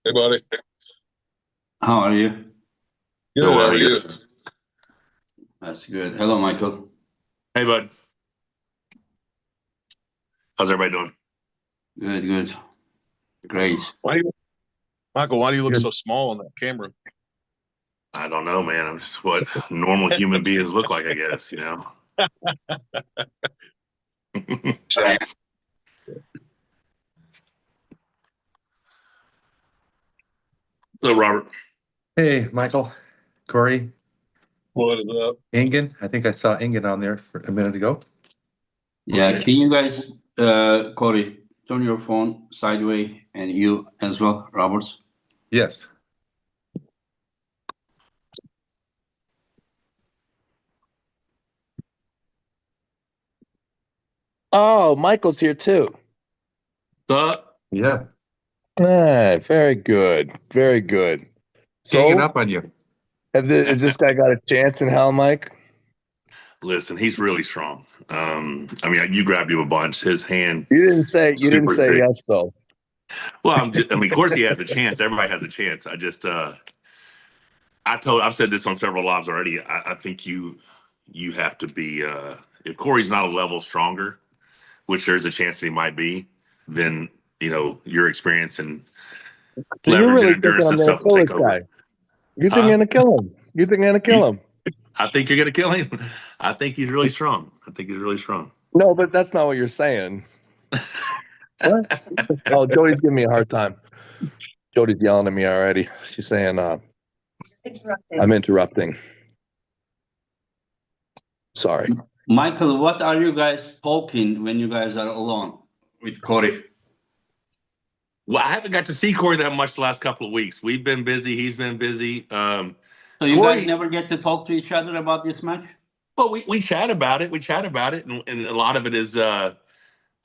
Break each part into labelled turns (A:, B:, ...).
A: Hey, buddy.
B: How are you?
A: Good. How are you?
B: That's good. Hello, Michael.
C: Hey, bud. How's everybody doing?
B: Good. Great.
A: Michael, why do you look so small on that camera?
C: I don't know, man. I'm just what normal human beings look like, I guess, you know. So, Robert.
D: Hey, Michael, Corey,
A: What is up?
D: Ingen. I think I saw Ingen on there for a minute ago.
B: Yeah,
C: Okay.
B: can you guys, Corey, turn your phone sideways, and you as well, Roberts?
D: Yes.
E: Oh, Michael's here too.
D: Yeah.
E: Ah, very good. Very good.
D: Hanging
E: So,
D: up on you.
E: has this guy got a chance in hell, Mike?
C: Listen, he's really strong. I mean, you grabbed him a bunch. His hand.
E: You didn't say
C: super thick.
E: yes though.
C: Well, I mean, of course he has a chance. Everybody has a chance. I've said this on several lives already. I think you have to be if Corey's not a level stronger, which there's a chance that he might be, then your experience and
E: So you're
C: leverage
E: really
C: and
E: thinking
C: endurance
E: I'm
C: and
E: gonna
C: stuff will
E: kill
C: take
E: this
C: over.
E: guy? You think I'm gonna kill him? You think I'm gonna kill him?
C: I think you're gonna kill him. I think he's really strong.
E: No, but that's not what you're saying. What? Oh, Jody's giving me a hard time. Jody's yelling at me already. She's saying I'm interrupting. Sorry.
B: Michael, what are you guys talking when you guys are alone with Corey?
C: Well, I haven't got to see Corey that much the last couple of weeks. We've been busy. He's been busy.
B: So you
C: Corey,
B: guys never get to talk to each other about this match?
C: Well, we chat about it. And a lot of it is.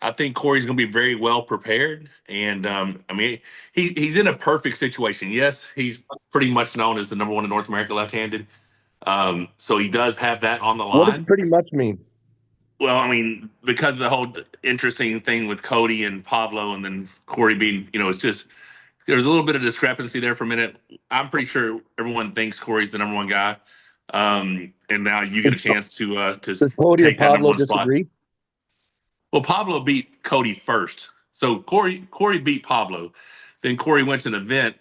C: I think Corey's going to be very well prepared, and I mean, he's in a perfect situation. Yes, he's pretty much known as the number one in North America left-handed. So he does have that on the line.
E: What does pretty much mean?
C: Well, I mean, because of the whole interesting thing with Cody and Pablo, and then Corey being, it's just there's a little bit of discrepancy there for a minute. I'm pretty sure everyone thinks Corey's the number one guy, and now you get a chance to
E: Does Cody
C: take
E: or
C: that number
E: Pablo
C: one spot.
E: disagree?
C: Well, Pablo beat Cody first, so Corey beat Pablo. Then Corey went to an event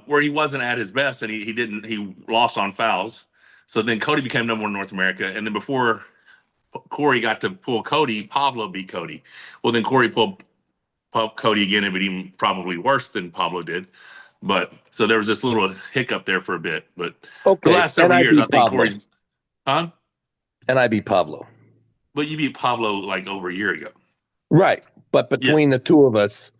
C: where he wasn't at his best, and he lost on fouls. So then Cody became number one in North America, and then before Corey got to pull Cody, Pablo beat Cody. Well, then Corey pulled Cody again, and beat him probably worse than Pablo did. But so there was this little hiccup there for a bit. But for the last several years, I think Corey's. Huh?
E: And I beat Pablo.
C: But you beat Pablo like over a year ago.
E: Right. But between the two of us,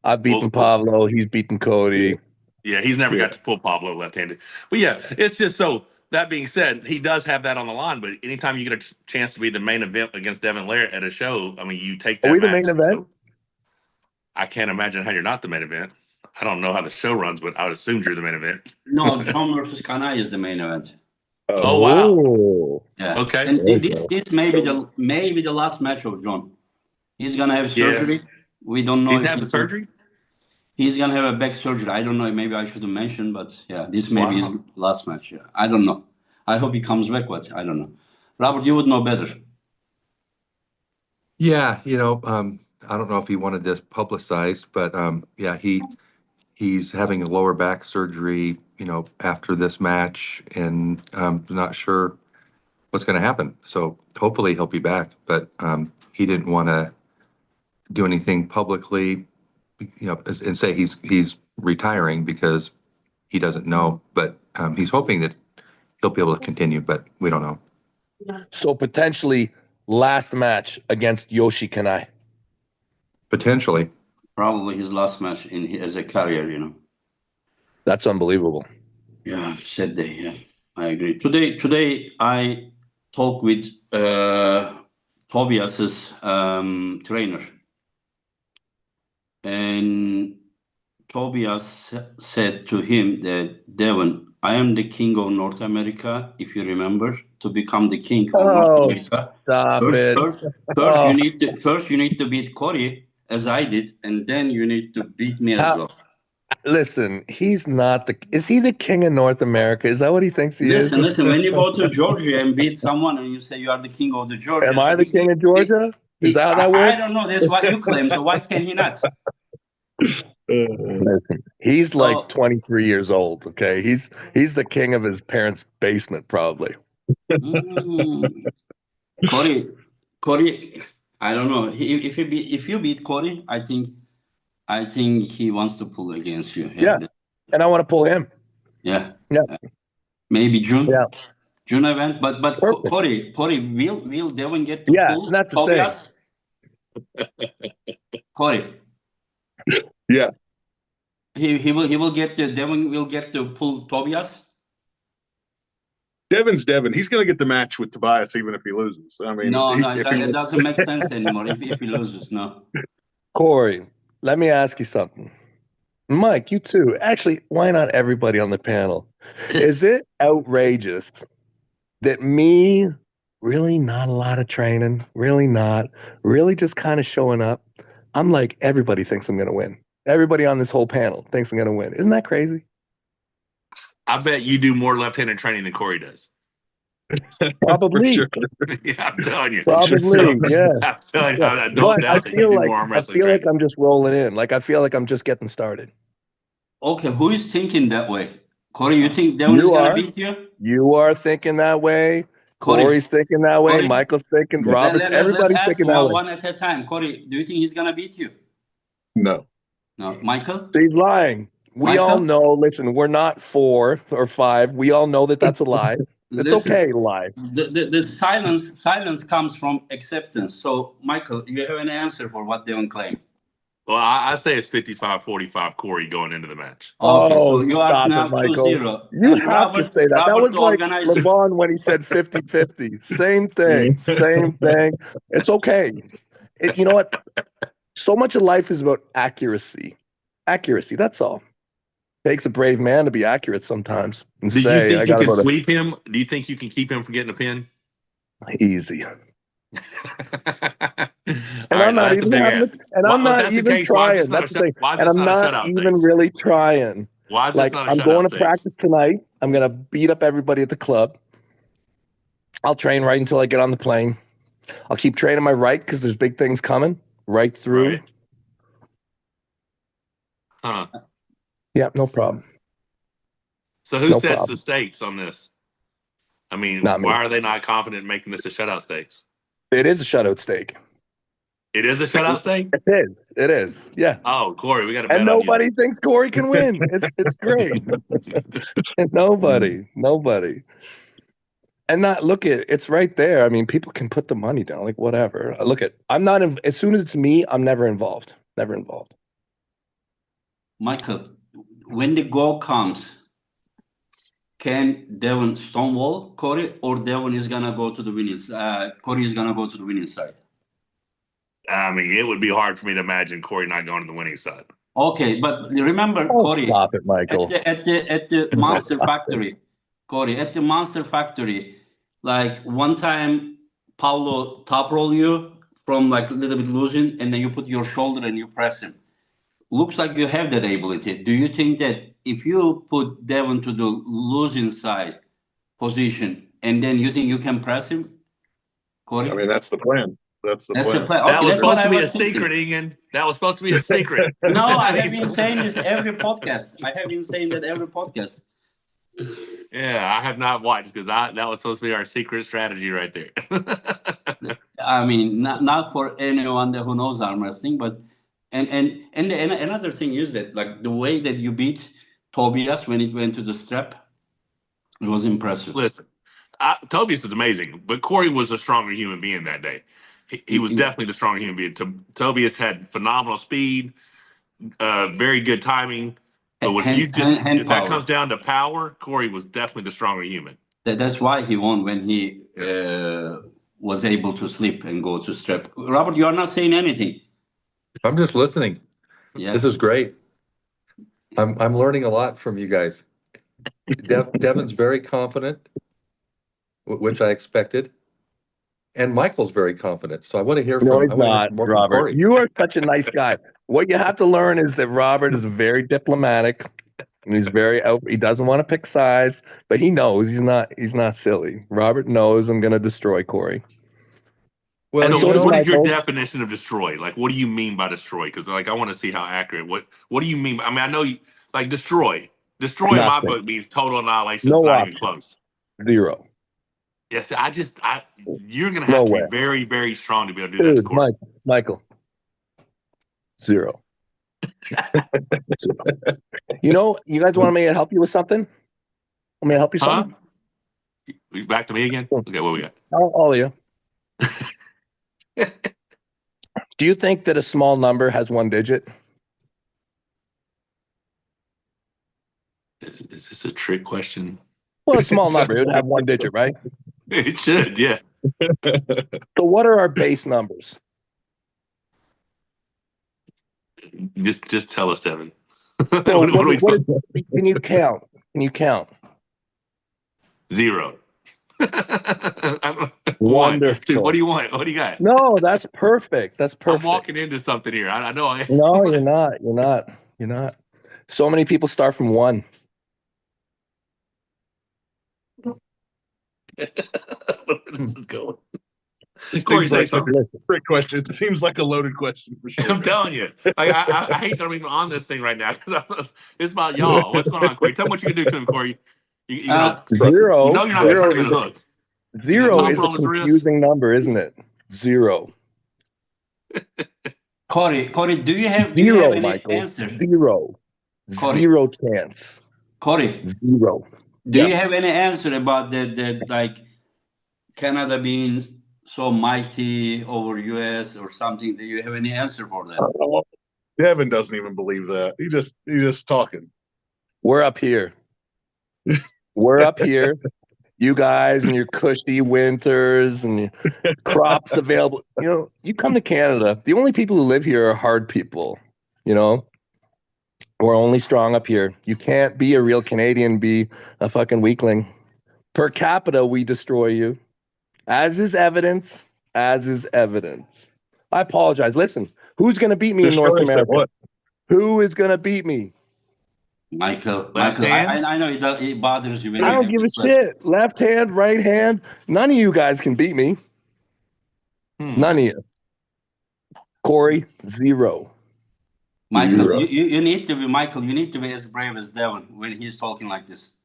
E: I've beaten Pablo, he's beaten Cody.
C: Yeah, he's never got to pull Pablo left-handed. But yeah, it's just so that being said, he does have that on the line. But anytime you get a chance to be the main event against Devon Larratt at a show, I mean, you take that.
E: Are we
C: match,
E: the main event?
C: So I can't imagine how you're not the main event. I don't know how the show runs, but I would assume you're the main event.
B: No, John versus Kanai is the main event.
C: Oh wow!
B: Yeah.
C: Okay.
B: And this may be the last match of John. He's gonna have surgery.
C: Yeah.
B: We don't know.
C: He's having surgery.
B: He's gonna have a back surgery. I don't know. Maybe I shouldn't mention, but yeah, this may be his last match. Yeah. I don't know. I hope he comes back, but I don't know. Robert, you would know better.
D: Yeah, I don't know if he wanted this publicized, but yeah, he's having a lower back surgery, after this match, and I'm not sure what's going to happen. So hopefully he'll be back, but he didn't want to do anything publicly, and say he's retiring because he doesn't know. But he's hoping that he'll be able to continue, but we don't know.
E: So potentially last match against Yoshi Kanai.
D: Potentially.
B: Probably his last match as a career,
E: That's unbelievable.
B: Yeah, sad day. Yeah, I agree. Today I talked with Tobias's trainer, and Tobias said to him that, Devon, I am the king of North America. If you remember, to become the king of North America, first you need to beat Corey as I did, and then you need to beat me as well.
E: Listen, he's not the. Is he the king of North America? Is that what he thinks he is?
B: Listen. When you go to Georgia and beat someone and you say you are the king of the Georgia,
E: Am I the king of Georgia? Is that how that
B: I
E: works?
B: don't know. That's what you claim. So why can he not?
E: Listen, he's like
B: So,
E: 23 years old. Okay, he's the king of his parents' basement, probably.
B: Corey, I don't know. If you beat Corey, I think he wants to pull against you.
E: Yeah, and I want to pull him.
B: Yeah.
E: Yeah.
B: Maybe June.
E: Yeah.
B: June event, but
E: Perfect.
B: Corey, will Devon get to
E: Yeah,
B: pull
E: and that's the
B: Tobias? Corey.
A: Yeah.
B: He will get to Devon will get to pull Tobias.
A: Devon's Devon. He's going to get the match with Tobias even if he loses. I mean,
B: No, it doesn't make sense anymore if he loses. No.
E: Corey, let me ask you something. Mike, you too. Actually, why not everybody on the panel? Is it outrageous that me, really not a lot of training, really not, really just kind of showing up, I'm like, everybody thinks I'm going to win. Everybody on this whole panel thinks I'm going to win. Isn't that crazy?
C: I bet you do more left-handed training than Corey does.
E: Probably.
A: Sure.
C: Yeah, I'm telling you.
E: Probably, yeah.
C: I'm telling you,
E: Yeah.
C: I don't
E: But
C: doubt that you do more arm wrestling training.
E: I'm just rolling in. Like, I feel like I'm just getting started.
B: Okay, who is thinking that way? Corey, you think Devon is going to beat you?
E: You are thinking that way.
B: Corey.
E: Corey's thinking that way.
B: Corey.
E: Michael's thinking. Robert's.
B: Let's
E: Everybody's
B: ask
E: thinking that way.
B: one at a time. Corey, do you think he's going to beat you?
A: No.
B: No. Michael?
E: He's lying. We all know. Listen, we're not 4 or 5. We all know that that's a lie. It's okay to lie.
B: The silence comes from acceptance. So, Michael, do you have an answer for what Devon claimed?
C: Well, I say it's 55-45 Corey going into the match.
B: Okay, so you are
E: stop
B: now
E: it, Michael.
B: 2-0.
E: You have to say that. That was like LeBron when he said 50-50. Same thing. Same thing. It's okay. You know what? So much of life is about accuracy. Accuracy, that's all. Takes a brave man to be accurate sometimes. And
C: Do you
E: say,
C: think you can sweep him? Do you think you can keep him from getting a pin?
E: Easy.
C: And
E: I'm not even trying. That's the thing. And I'm not even really trying.
C: Why is this not a shutout?
E: I'm going to practice tonight. I'm going to beat up everybody at the club. I'll train right until I get on the plane. I'll keep training my right because there's big things coming right through.
C: Right. Huh.
E: Yeah, no problem.
C: So who sets the stakes on this? I mean, why are they not confident in making this a shutout stakes?
E: It is a shutout stake.
C: It is a shutout stake?
E: It is. It is. Yeah.
C: Oh, Corey, we got to bet
E: on you. And nobody thinks Corey can win. It's great. Nobody. And it's right there. I mean, people can put the money down, like whatever. I'm not, as soon as it's me, I'm never involved. Never involved.
B: Michael, when the goal comes, can Devon stonewall Corey, or Devon is gonna go to the winning? Corey is gonna go to the winning side.
C: I mean, it would be hard for me to imagine Corey not going to the winning side.
B: Okay, but remember, Corey.
E: Stop it, Michael.
B: At the Monster Factory, Corey. At the Monster Factory, like one time, Paulo top roll you from like a little bit losing, and then you put your shoulder and you press him. Looks like you have that ability. Do you think that if you put Devon to the losing side position, and then you think you can press him, Corey?
A: I mean, that's the plan. That's the plan.
B: Okay,
C: that was supposed to be a secret, Egan. That was supposed to be a secret.
B: No, I have been saying this every podcast.
C: Yeah, I have not watched because that was supposed to be our secret strategy right there.
B: I mean, not for anyone who knows arm wrestling, but and another thing is that like the way that you beat Tobias when it went to the strap, it was impressive.
C: Listen, Tobias is amazing, but Corey was a stronger human being that day. He was definitely the stronger human being. Tobias had phenomenal speed, very good timing. But when that comes down to power, Corey was definitely the stronger human.
B: That's why he won when he was able to slip and go to strap. Robert, you are not saying anything.
D: I'm just listening.
B: Yeah.
D: This is great. I'm learning a lot from you guys. Devon's very confident, which I expected. And Michael's very confident, so I want to hear
E: No,
D: from.
E: he's
D: I want to hear
E: not,
D: more from
E: Robert.
D: Corey.
E: You are such a nice guy. What you have to learn is that Robert is very diplomatic, and he's very out. He doesn't want to pick sides, but he knows he's not silly. Robert knows I'm going to destroy Corey.
D: Well,
E: And
C: So
E: so does
C: what is your
E: Michael.
C: definition of destroy? Like, what do you mean by destroy? Because like I want to see how accurate. What do you mean? I mean, I know you like destroy. Destroy in my
E: Nothing.
C: book means total annihilation.
E: No
C: It's not even
E: option.
C: close.
E: 0.
C: Yes, you're gonna
E: No
C: have to
E: way.
C: be very, very strong to be able to do that to
E: Dude,
C: Corey.
E: Michael. 0. You know, you guys want me to help you with something? Want me to help you with
C: Huh?
E: something?
C: Back to me again? Okay, what we got?
E: All of you. Do you think that a small number has 1 digit?
C: Is this a trick question?
E: Well, a small number, it would have 1 digit, right?
C: It should, yeah.
E: So what are our base numbers?
C: Just tell us, Devon.
E: So
C: what are we
E: what
C: talking?
E: is, can you count? Can you count?
C: 0. 1.
E: Wonderful.
C: Dude, what do you want? What do you got?
E: No, that's perfect. That's perfect.
C: I'm walking into something here. I know.
E: No, you're not. You're not. You're not. So many people start from 1.
C: This is going.
A: It
C: Corey,
A: seems
C: say
A: like a
C: something.
A: trick question. It seems like a loaded question for sure.
C: I'm telling you. Like, I hate that I'm even on this thing right now because it's about y'all. What's going on, Corey? Tell me what you can do to him, Corey. You know,
E: 0.
C: you know you're not
E: Zero
C: turning
E: is
C: the
E: a,
C: hook.
E: 0
C: top
E: is a
C: roll is the risk.
E: confusing number, isn't it? 0.
B: Corey, do you have
E: 0,
B: any
E: Michael.
B: answer?
E: 0.
B: Corey.
E: 0 chance.
B: Corey,
E: 0.
B: do
E: Yeah.
B: you have any answer about that like Canada being so mighty over US or something? Do you have any answer for that?
A: Devon doesn't even believe that. He just talking.
E: We're up here. We're up here. You guys and your cushy winters and your crops available. You know, you come to Canada. The only people who live here are hard people. You know, we're only strong up here. You can't be a real Canadian, be a fucking weakling. Per capita, we destroy you. As is evidence. As is evidence. I apologize. Listen, who's going to beat me in North
A: Destroy us at
E: America?
A: what?
E: Who is going to beat me?
B: Michael,
C: Left hand?
B: I know it bothers you when
E: I
B: you
E: don't
B: have
E: give a
B: this question.
E: shit. Left hand, right hand. None of you guys can beat me. None of you. Corey, 0.
B: Michael,
E: 0.
B: you need to be Michael. You need to be as brave as Devon when he's talking like this.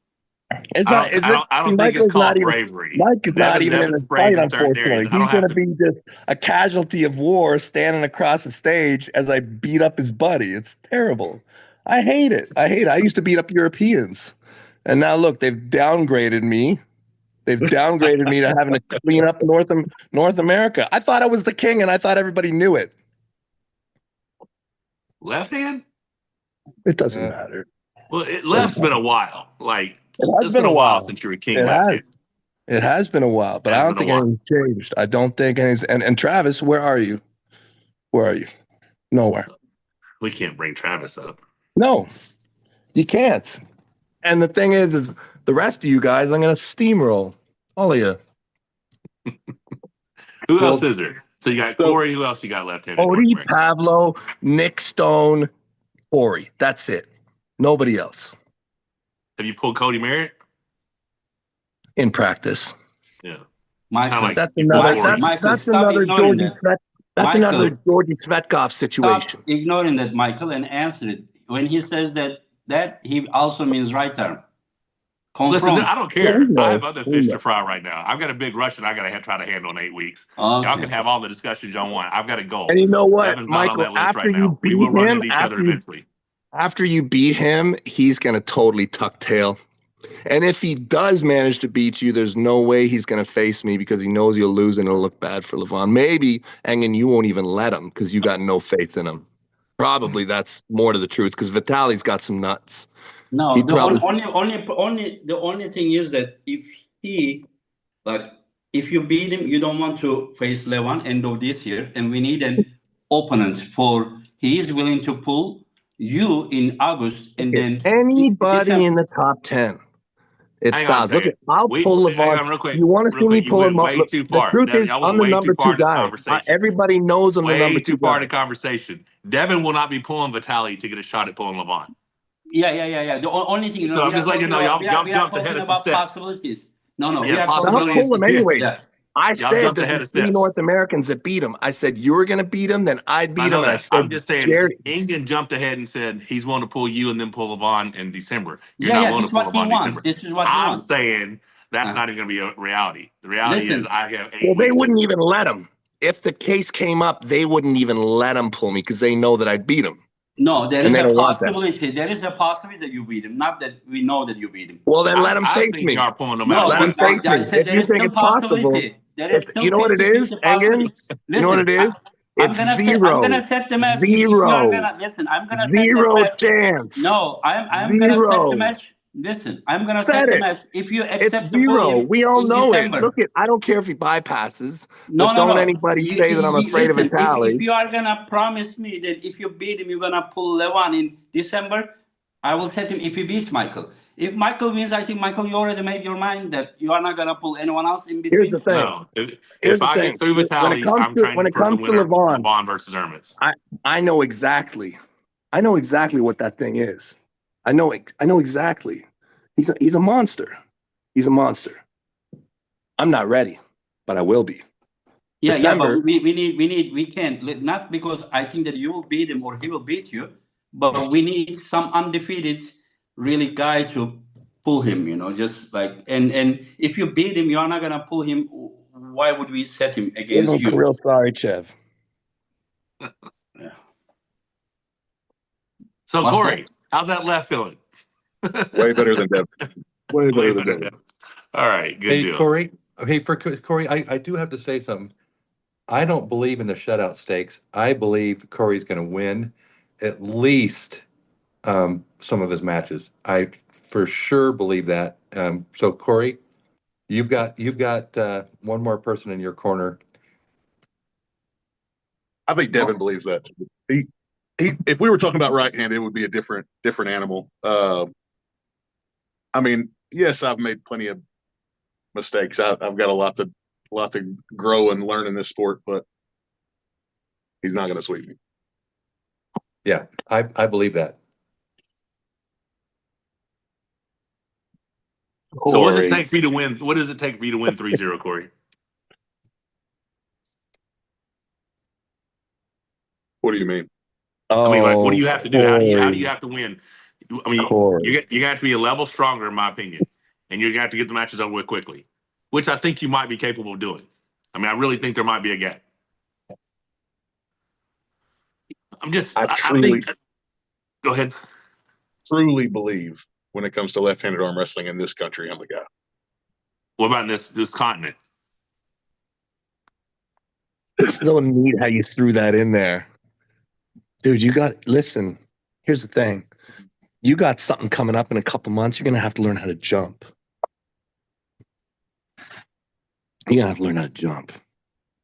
E: It's
C: I
E: not.
C: don't,
E: Is
C: I
E: it?
C: don't, I
E: See,
C: don't think it's
E: Michael's not
C: called
E: even.
C: bravery.
E: Mike is not even in
C: Devin's
E: this
C: brave
E: fight.
C: in certain areas.
E: Unfortunately,
C: I
E: he's
C: don't
E: going
C: have
E: to
C: to.
E: be just a casualty of war, standing across the stage as I beat up his buddy. It's terrible. I hate it. I hate it. I used to beat up Europeans, and now look, they've downgraded me. They've downgraded me to having to clean up North America. I thought I was the king, and I thought everybody knew it.
C: Left hand?
E: It doesn't matter.
C: Well, left's been a while. Like,
E: It has
C: it's been a while since you were king
E: It
C: left
E: has.
C: hand.
E: It has been a while, but I don't think anything's changed. I don't think anything's. And Travis, where are you? Where are you? Nowhere.
C: We can't bring Travis up.
E: No, you can't. And the thing is the rest of you guys, I'm going to steamroll all of you.
C: Who else is there? So you got Corey. Who else you got left handed?
E: Odie, Pavlo, Nick Stone, Corey. That's it. Nobody else.
C: Have you pulled Cody Merritt?
E: In practice.
C: Yeah.
B: Michael,
C: Like,
E: That's
C: you
E: another.
C: pulled Corey.
E: That's another Georgie Svet. That's
B: Michael,
E: another Georgie Svetkov situation.
B: Stop ignoring that, Michael, and answer it. When he says that he also means right arm.
C: Listen, I don't care.
E: Yeah,
C: I have other fish to fry right now. I've got a big Russian I got to try to handle in 8 weeks.
B: Okay.
C: Y'all can have all the discussions y'all want. I've got a goal.
E: And you know what,
C: Devin's not on
E: Michael?
C: that list
E: After
C: right
E: you
C: now.
E: beat
C: We will run
E: him,
C: into each other eventually.
E: after you beat him, he's going to totally tuck tail. And if he does manage to beat you, there's no way he's going to face me because he knows you'll lose and it'll look bad for Levon. Maybe, Engen, you won't even let him because you got no faith in him. Probably that's more to the truth because Vitali's got some nuts.
B: No, the only thing is that if you beat him, you don't want to face Levon end of this year, and we need an opponent he is willing to pull you in August, and then
E: anybody in the top 10. It
C: Hang on a
E: stops. Look,
C: second.
E: I'll pull
C: Hang
E: Levon.
C: on real quick.
E: You want to
C: Real
E: see me
C: quick. You
E: pull
C: went
E: him up?
C: way
E: Look,
C: too
E: the
C: far.
E: truth is,
C: Y'all
E: I'm
C: went
E: the
C: way too
E: number
C: far
E: 2
C: in this
E: guy.
C: conversation.
E: Everybody knows I'm the number
C: Way
E: 2
C: too far in
E: guy.
C: the conversation. Devin will not be pulling Vitali to get a shot at pulling Levon.
B: Yeah. The only thing,
C: So I'm just letting you know, y'all
B: we are
C: jumped ahead
B: talking
C: of some
B: about
C: steps.
B: possibilities. No,
C: Yeah,
B: we are
E: I'll
B: talking
C: possibilities.
E: pull him
C: Yeah.
E: anyways.
B: Yeah.
E: I
C: Y'all
E: said
C: jumped
E: that
C: ahead
E: there's
C: of
E: 3
C: steps.
E: North Americans that beat him. I said you were going to beat him, then I'd beat
C: I
E: him.
C: know
E: And I
C: that.
E: said,
C: I'm just saying,
E: Jerry,
C: England jumped ahead and said he's willing to pull you and then pull Levon in December. You're not willing
B: This
C: to
B: is
C: pull
B: what he
C: Levon in
B: wants.
C: December.
B: This is what he
C: I'm
B: wants.
C: saying that's not even going to be a reality. The reality is
B: Listen.
C: I have 8
E: well, they
C: weeks.
E: wouldn't even let him. If the case came up, they wouldn't even let him pull me because they know that I'd beat him.
B: No, there
E: And
B: is
E: they
B: a
E: don't want that.
B: possibility. There is a possibility that you beat him. Not that we know that you beat him.
E: Well, then let him
C: I
E: face
C: think
E: me.
C: you are pulling no matter
B: No,
E: Let him
C: what.
E: face me.
B: I said
E: If
B: there
E: you
B: is
E: think
B: still
E: it's possible,
B: possibility. There is still
E: you know what it is,
B: 50-50 possibility.
E: Engen? You know what it is?
B: I'm
E: It's
B: gonna set the match. If you are gonna listen, I'm gonna set the
E: Zero
B: match.
E: chance.
B: No, I'm gonna set the
E: Zero.
B: match. Listen, I'm gonna
E: Set
B: set the
E: it.
B: match if you
E: It's
B: accept to pull
E: zero.
B: him
E: We all
B: in
E: know it.
B: December.
E: Look, I don't care if he bypasses,
B: No.
E: but don't anybody say that I'm afraid of
B: Listen, if
E: Vitali.
B: you are gonna promise me that if you beat him, you're gonna pull Levon in December, I will set him if he beats Michael. If Michael wins, I think Michael, you already made your mind that you are not gonna pull anyone else in
E: Here's
B: between.
E: the thing.
C: No.
E: Here's
C: If
E: the
C: I
E: thing.
C: get through
E: When it
C: Vitali,
E: comes
C: I'm
E: to
C: trying to put the winner
E: Levon,
C: Levon versus Ermitz.
E: I know exactly. I know exactly what that thing is. I know exactly. He's a monster. He's a monster. I'm not ready, but I will be.
B: Yeah,
E: December.
B: but we can't not because I think that you will beat him or he will beat you, but we need some undefeated really guy to pull him, just like and if you beat him, you are not gonna pull him. Why would we set him against you?
E: Real sorry, Chev.
B: Yeah.
C: So
B: What's
C: Corey, how's that left feeling?
A: Way better than Devon. Way better than Devon.
C: All right, good
D: Hey,
C: deal.
D: Corey. Okay, for Corey, I do have to say something. I don't believe in the shutout stakes. I believe Corey's going to win at least some of his matches. I for sure believe that. So Corey, you've got one more person in your corner.
A: I think Devon believes that too. If we were talking about right-handed, it would be a different animal. I mean, yes, I've made plenty of mistakes. I've got a lot to grow and learn in this sport, but he's not going to sweep me.
D: Yeah, I believe that.
C: So what does it take for you to win? What does it take for you to win 3-0, Corey?
A: What do you mean?
C: I mean, like, what do you have to do? How do you have to win? I mean, you got to be a level stronger, in my opinion, and you got to get the matches over with quickly, which I think you might be capable of doing. I mean, I really think there might be a gap. I think. Go ahead.
A: Truly believe when it comes to left-handed arm wrestling in this country, I'm the guy.
C: What about this continent?
E: It's so neat how you threw that in there. Dude, listen, here's the thing. You got something coming up in a couple months. You're going to have to learn how to jump. You're going to have to learn how to jump.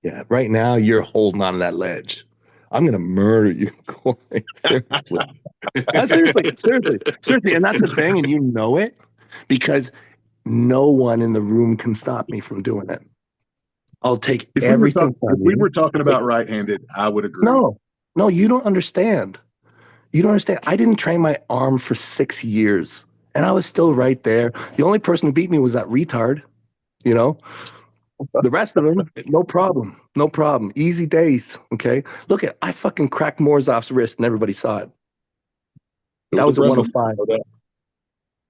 E: Yeah, right now you're holding on to that ledge. I'm going to murder you, Corey. Seriously. Seriously. And that's the thing, and you know it, because no one in the room can stop me from doing it. I'll take everything from you.
A: If we were talking about right-handed, I would agree.
E: No, you don't understand. You don't understand. I didn't train my arm for 6 years, and I was still right there. The only person who beat me was that retard, The rest of them, no problem. No problem. Easy days, okay? Look, I fucking cracked Morozov's wrist, and everybody saw it. That was at 105.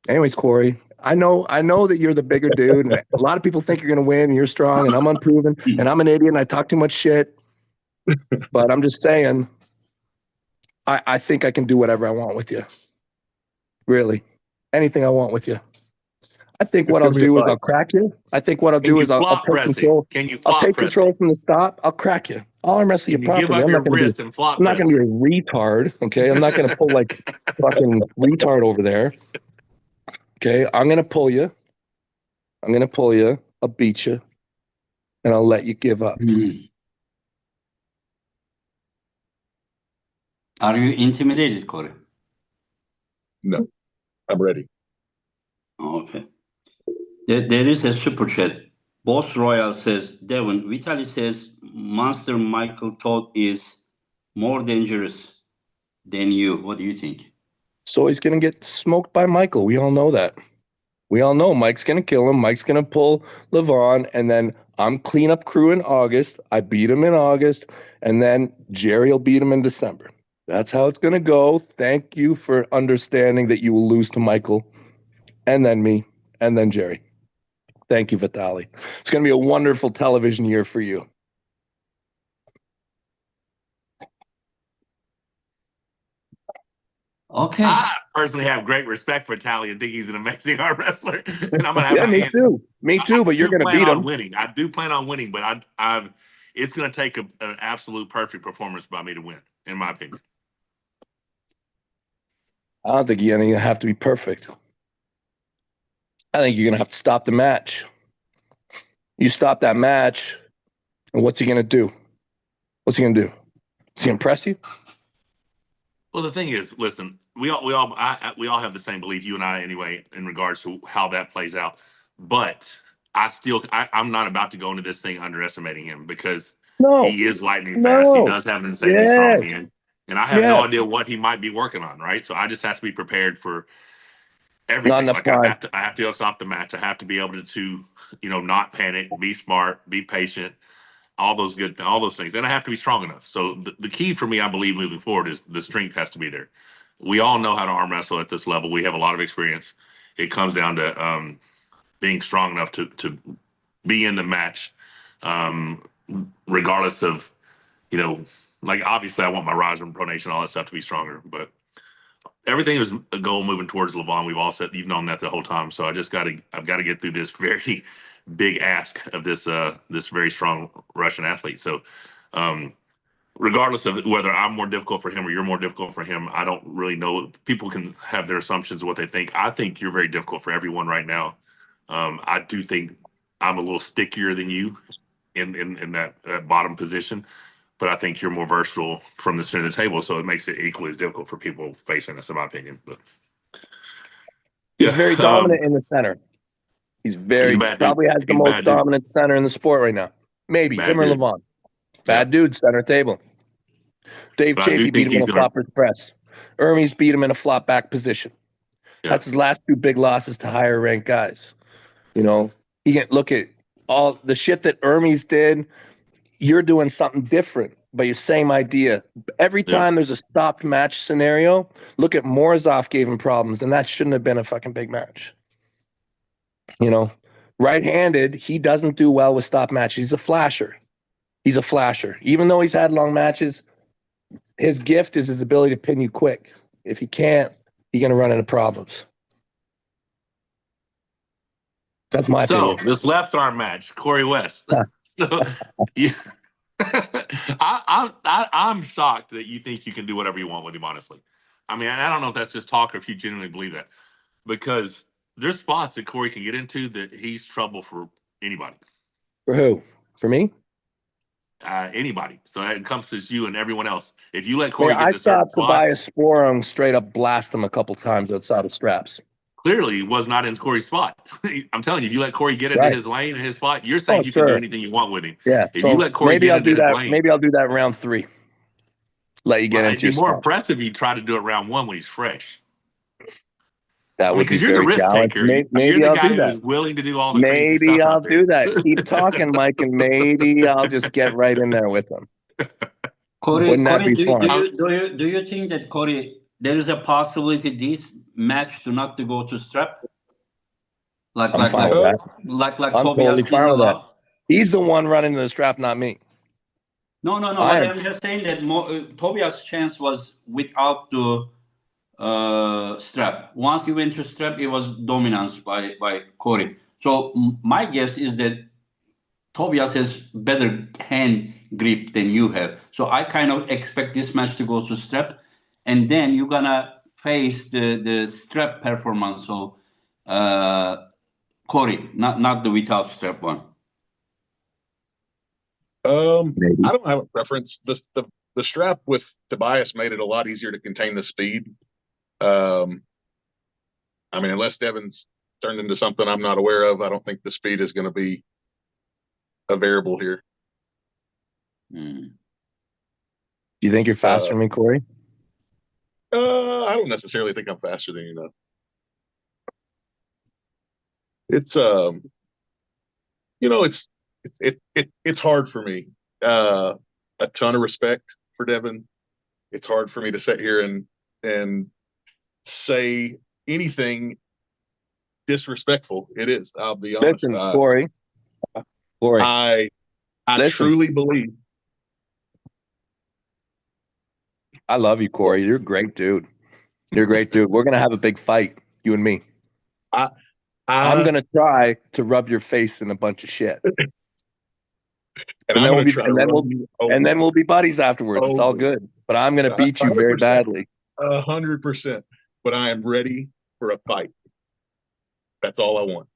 E: Anyways, Corey, I know that you're the bigger dude, and a lot of people think you're going to win, and you're strong, and I'm unproven, and I'm an idiot, and I talk too much shit. But I'm just saying, I think I can do whatever I want with you. Really. Anything I want with you. I think what I'll do is I'll crack you. I think what I'll do is I'll take control. I'll take control from the stop. I'll crack you. I'll arm wrestle you properly. I'm not going to be a retard. Okay. I'm not going to pull like fucking retard over there. Okay. I'm going to pull you. I'll beat you. And I'll let you give up.
B: Are you intimidated, Corey?
A: No, I'm ready.
B: Okay. There is a super chat. Boss Royal says, Devon, Vitaly says Monster Michael Todd is more dangerous than you. What do you think?
E: So he's going to get smoked by Michael. We all know that. We all know Mike's going to kill him. Mike's going to pull Levon, and then I'm cleanup crew in August. I beat him in August, and then Jerry will beat him in December. That's how it's going to go. Thank you for understanding that you will lose to Michael, and then me, and then Jerry. Thank you, Vitaly. It's going to be a wonderful television year for you.
B: Okay.
C: I personally have great respect for Tally and think he's an amazing arm wrestler. And I'm gonna have
E: Yeah,
C: my
E: me
C: hands.
E: too. Me too, but you're going to beat him.
C: Winning. I do plan on winning, but it's going to take an absolute perfect performance by me to win, in my opinion.
E: I don't think you're going to have to be perfect. I think you're going to have to stop the match. You stop that match, and what's he going to do? What's he going to do? Is he impress you?
C: Well, the thing is, listen, we all have the same belief, you and I, anyway, in regards to how that plays out. But I'm not about to go into this thing underestimating him because
E: No.
C: he is lightning fast.
E: No.
C: He does have an insanely strong hand, and I have no
E: Yes.
C: idea what he might be working on. Right, so I just have to be prepared for
E: Not
C: everything.
E: enough
C: Like
E: time.
C: I have to go stop the match. I have to be able to not panic, be smart, be patient. All those things, and I have to be strong enough. So the key for me, I believe, moving forward is the strength has to be there. We all know how to arm wrestle at this level. We have a lot of experience. It comes down to being strong enough to be in the match, regardless of like obviously I want my riser and pronation, all that stuff to be stronger, but everything is a goal moving towards Levon. We've all said you've known that the whole time. So I've got to get through this very big ask of this very strong Russian athlete. So regardless of whether I'm more difficult for him or you're more difficult for him, I don't really know. People can have their assumptions of what they think. I think you're very difficult for everyone right now. I do think I'm a little stickier than you in that bottom position, but I think you're more versatile from the center of the table, so it makes it equally as difficult for people facing us, in my opinion. But
E: He's very dominant in the center. He's probably has the most dominant center in the sport right now. Maybe him or Levon. Bad dude, center table. Dave Chafee beat him in a flopper's press. Hermes beat him in a flop back position. Yeah. That's his last two big losses to higher ranked guys. You can look at all the shit that Hermes did. You're doing something different, but your same idea. Every time there's a stopped match scenario, look at Morozov gave him problems, and that shouldn't have been a fucking big match. Right-handed, he doesn't do well with stop matches. He's a flasher. Even though he's had long matches, his gift is his ability to pin you quick. If he can't, you're going to run into problems. That's my opinion.
C: So, this left arm match, Corey West. So, yeah. I'm shocked that you think you can do whatever you want with him, honestly. I mean, I don't know if that's just talk or if you genuinely believe that. Because there's spots that Corey can get into that he's trouble for anybody.
E: For who? For me?
C: Anybody. So that encompasses you and everyone else. If you let Corey get into
E: certain
C: spots,
E: Tobias Sporum straight up blast him a couple times outside of straps.
C: Clearly was not in Corey's spot. I'm telling you, if you let Corey get into his lane and his spot, you're saying you can do anything you want with him.
E: Yeah.
C: If you let Corey get into his lane,
E: maybe I'll do that round 3. Let you get into your spot.
C: It'd be more impressive if you try to do it round 1 when he's fresh.
E: That would be
C: you're the risk taker.
E: Maybe
C: you're the
E: I'll
C: guy
E: do that.
C: who's willing to do all the crazy stuff.
E: Maybe I'll do that. Keep talking, Mike, and maybe I'll just get right in there with him.
B: Corey, do you think that Corey, there is a possibility this match to not to go to strap? Like
E: I'm
B: Tobias
E: fine with that. He's the one running the strap, not me.
B: No. I'm just saying that Tobias' chance was without the strap. Once he went to strap, it was dominance by Corey. So my guess is that Tobias has better hand grip than you have. So I kind of expect this match to go to strap, and then you're gonna face the strap performance. So Corey, not the without strap one.
A: I don't have a preference. The strap with Tobias made it a lot easier to contain the speed. I mean, unless Devon's turned into something I'm not aware of. I don't think the speed is going to be a variable here.
B: Mm.
E: Do you think you're faster than me, Corey?
A: I don't necessarily think I'm faster than you, know. It's it's hard for me. A ton of respect for Devon. It's hard for me to sit here and say anything disrespectful. It is. I'll be honest.
E: Listen, Corey.
A: I truly believe.
E: I love you, Corey. You're a great dude. You're a great dude. We're gonna have a big fight, you and me. I'm gonna try to rub your face in a bunch of shit, and then we'll be buddies afterwards. It's all good. But I'm gonna beat you very badly.
A: 100%. But I am ready for a fight. That's all I want.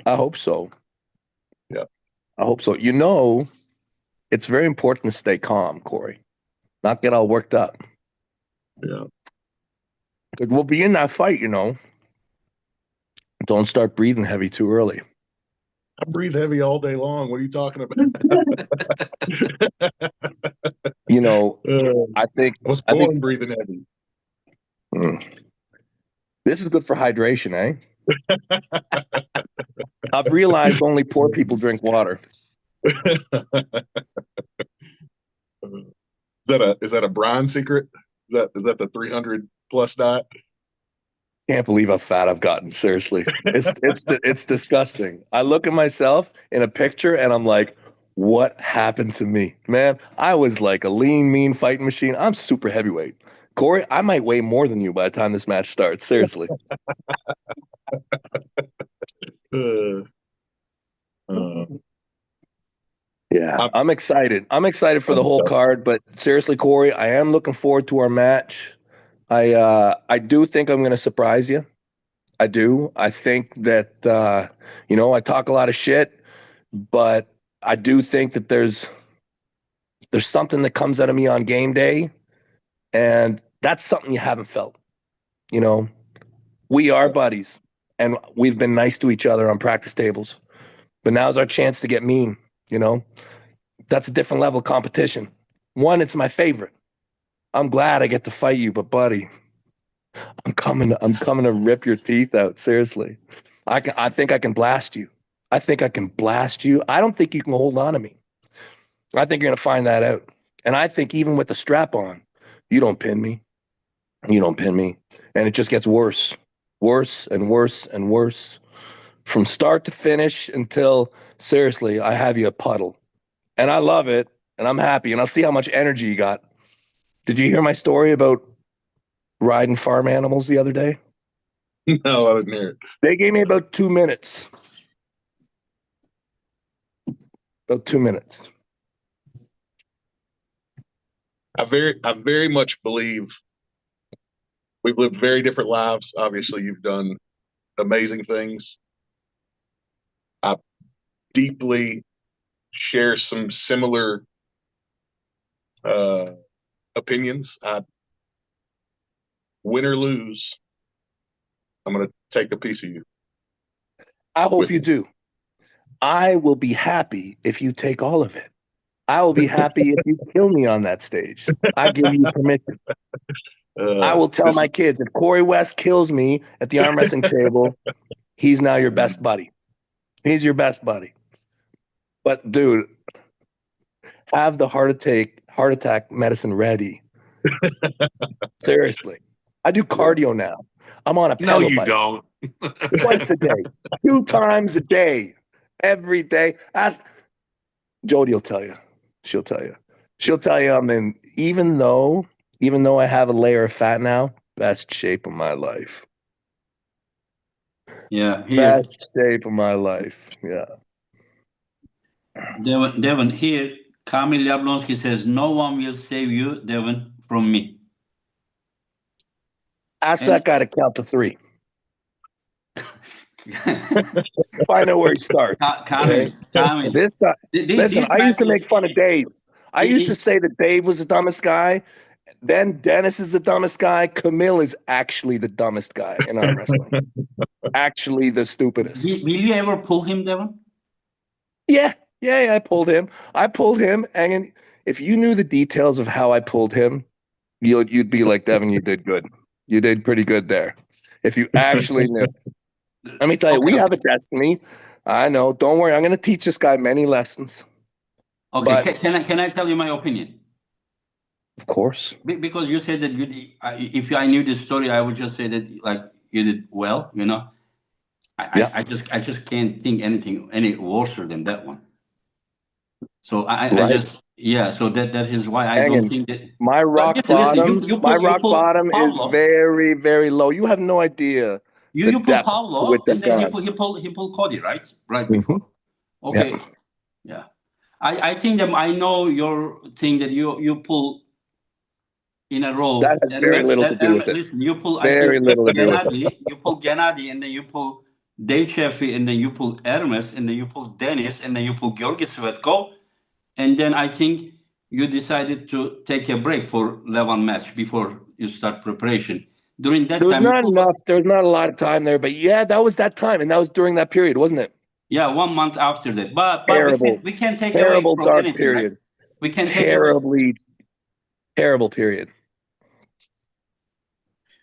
E: I hope so.
A: Yeah,
E: I hope so. You know, it's very important to stay calm, Corey. Not get all worked up.
A: Yeah.
E: We'll be in that fight, you know. Don't start breathing heavy too early.
A: I breathe heavy all day long. What are you talking about?
E: You know, I
A: was born breathing heavy.
E: This is good for hydration, eh? I've realized only poor people drink water.
A: Is that a Brian secret? Is that the 300 plus diet?
E: Can't believe how fat I've gotten. Seriously, it's disgusting. I look at myself in a picture and I'm like, what happened to me, man? I was like a lean, mean fighting machine. I'm super heavyweight, Corey. I might weigh more than you by the time this match starts. Seriously. Yeah, I'm excited. I'm excited for the whole card, but seriously, Corey, I am looking forward to our match. I do think I'm going to surprise you. I do. I think that I talk a lot of shit, but I do think that there's something that comes out of me on game day, and that's something you haven't felt. You know, we are buddies, and we've been nice to each other on practice tables, but now's our chance to get mean. You know, that's a different level of competition. One, it's my favorite. I'm glad I get to fight you, but buddy, I'm coming to rip your teeth out. Seriously. I think I can blast you. I think I can blast you. I don't think you can hold on to me. I think you're going to find that out. And I think even with the strap on, you don't pin me. You don't pin me. And it just gets worse, worse and worse and worse from start to finish until, seriously, I have you a puddle. And I love it. And I'm happy. And I'll see how much energy you got. Did you hear my story about riding farm animals the other day?
A: No, I didn't hear it.
E: They gave me about 2 minutes. About 2 minutes.
A: I very much believe we've lived very different lives. Obviously, you've done amazing things. I deeply share some similar opinions. Win or lose, I'm going to take a piece of you.
E: I hope you do. I will be happy if you take all of it. I will be happy if you kill me on that stage. I give you permission. I will tell my kids, if Corey West kills me at the arm wrestling table, he's now your best buddy. He's your best buddy. But dude, have the heart attack medicine ready. Seriously. I do cardio now. I'm on a pedal
C: No, you
E: bike.
C: don't.
E: Twice a day. 2 times a day. Every day. Ask Jody will tell you. She'll tell you. She'll tell you I'm in, even though I have a layer of fat now, best shape of my life.
B: Yeah, here.
E: Best shape of my life. Yeah.
B: Devon, here, Kamil Yablonski says, no one will save you, Devon, from me.
E: Ask that guy to count to 3. Find out where he starts.
B: Kamil.
E: This guy, listen, I used to make fun of Dave. I used to say that Dave was the dumbest guy, Then Dennis is the dumbest guy. Camille is actually the dumbest guy in arm wrestling. Actually, the stupidest.
B: Will you ever pull him, Devon?
E: Yeah. I pulled him. And if you knew the details of how I pulled him, you'd be like, Devon, you did good. You did pretty good there. If you actually knew. Let me tell you, we have a destiny. I know. Don't worry. I'm going to teach this guy many lessons.
B: Okay,
E: But,
B: can I tell you my opinion?
E: of course.
B: Because you said that if I knew this story, I would just say that like you did well. You know, I just can't think anything any worse than that one. So I just So that is why I don't think that
E: my rock bottom. My rock bottom is very, very low. You have no idea.
B: You pull Paulo, and then he pulled Cody, right? Right before. Mm-hmm. Okay. Yeah. I think that I know your thing that you pull in a row.
E: That has very little to do with it.
B: Listen, you pull
E: very little to do with it.
B: You pull Gennady, and then you pull Dave Sheffy, and then you pull Hermes, and then you pull Dennis, and then you pull Georgi Svetko, and then I think you decided to take a break for Levan match before you start preparation. During that
E: time, there's not a lot of time there, but yeah, that was that time, and that was during that period, wasn't it?
B: Yeah, 1 month after that. But we can't take
E: terrible
B: away from
E: dark
B: anything,
E: period.
B: Right? We can't
E: terrible period.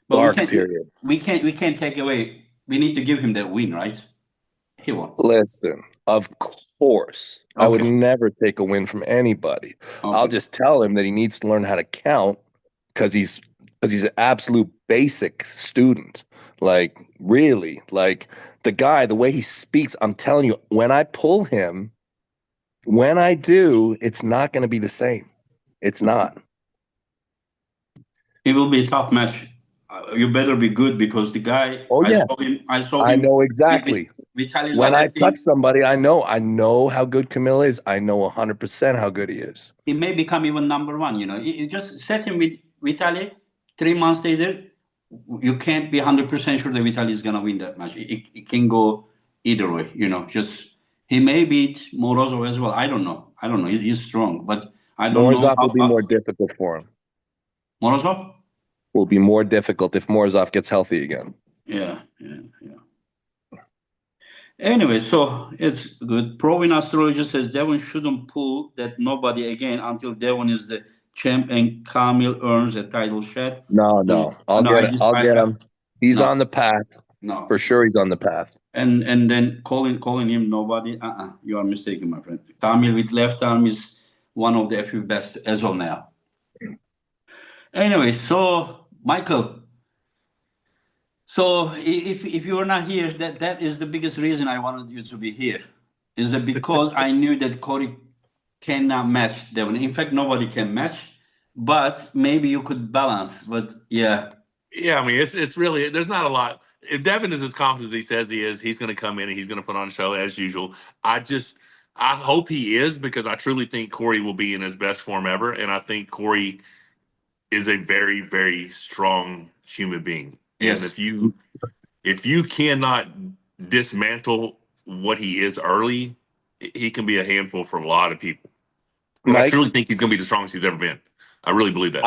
B: But dark period. We can't take away. We need to give him that win, right? He won.
E: Listen, of course, I would never take a win from anybody. I'll just tell him that he needs to learn how to count because he's an absolute basic student. Like, really, like the guy, the way he speaks, I'm telling you, when I pull him, when I do, it's not going to be the same. It's not.
B: It will be a tough match. You better be good because the guy.
E: Oh yeah,
B: I saw him.
E: I know exactly. When I touch somebody, I know how good Camille is. I know 100% how good he is.
B: He may become even number one. You know, you just set him with Vitaly. 3 months later, you can't be 100% sure that Vitaly is gonna win that match. It can go either way. You know, just he may beat Morozov as well. I don't know. He's strong, but I don't know.
E: Morozov will be more difficult for him.
B: Morozov
E: will be more difficult if Morozov gets healthy again.
B: Yeah. Anyway, so it's good. Proving Astrology says Devon shouldn't pull that nobody again until Devon is the champ and Camille earns a title shot.
E: No. I'll get him. He's on the path.
B: No.
E: For sure he's on the path.
B: And then calling him nobody. You are mistaken, my friend. Camille with left arm is one of the few best as of now. Anyway, so Michael. So if you are not here, that is the biggest reason I wanted you to be here. Is that because I knew that Cody cannot match Devon. In fact, nobody can match, but maybe you could balance. But yeah.
C: Yeah, I mean, it's really, there's not a lot. If Devon is as confident as he says he is, he's going to come in and he's going to put on a show as usual. I hope he is, because I truly think Corey will be in his best form ever. And I think Corey is a very, very strong human being.
B: Yes.
C: And if you cannot dismantle what he is early, he can be a handful for a lot of people. And I truly think he's going to be the strongest he's ever been. I really believe that.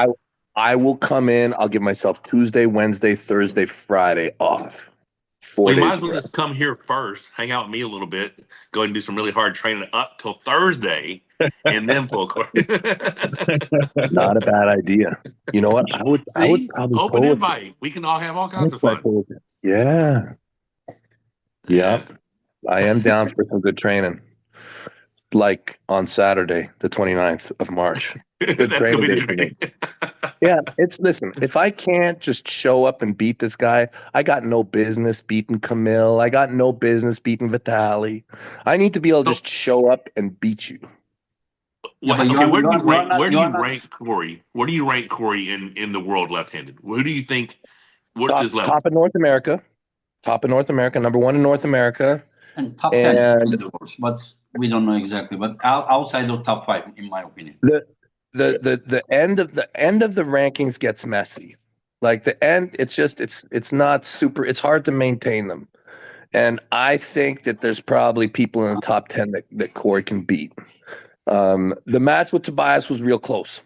E: I will come in. I'll give myself Tuesday, Wednesday, Thursday, Friday off. 4 days.
C: You might as well just come here first, hang out with me a little bit, go ahead and do some really hard training up till Thursday, and then pull Corey.
E: Not a bad idea. You know what? I would probably
C: open invite. We can all have all kinds of fun.
E: Yeah. Yep. I am down for some good training. Like on Saturday, the 29th of March. Good training day for me. Yeah, listen, if I can't just show up and beat this guy, I got no business beating Camille. I got no business beating Vitaly. I need to be able to just show up and beat you.
C: Where do you rank Corey? Where do you rank Corey in the world left-handed? Who do you think? What's his level?
E: Top of North America. Top of North America. Number 1 in North America.
B: And top 10 in the world, but we don't know exactly. But outside of top 5, in my opinion.
E: The end of the rankings gets messy. Like the end, it's not super. It's hard to maintain them. And I think that there's probably people in the top 10 that Corey can beat. The match with Tobias was real close.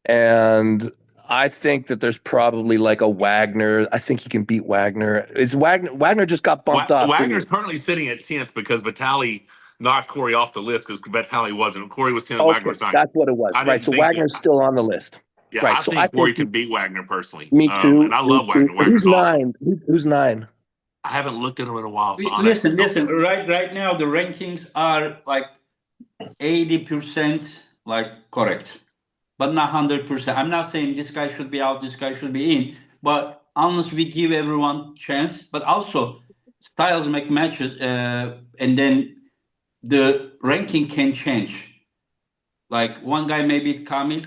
E: And I think that there's probably like a Wagner. I think he can beat Wagner. Is Wagner just got bumped off?
C: Wagner's currently sitting at 10th because Vitaly knocked Corey off the list because Vitaly wasn't. Corey was 10th, Wagner was 9th.
E: That's what it was.
C: I
E: Right.
C: didn't
E: So
C: think
E: Wagner's still on the list.
C: Yeah,
E: right.
C: I think Corey could beat Wagner personally.
E: Me too.
C: And I love Wagner. Wagner's
E: Who's
C: awesome.
E: 9? Who's 9?
C: I haven't looked at him in a while. So
B: Listen. Right now, the rankings are like 80% like correct, but not 100%. I'm not saying this guy should be out, this guy should be in, but unless we give everyone chance, but also styles make matches, and then the ranking can change. Like one guy may beat Kamil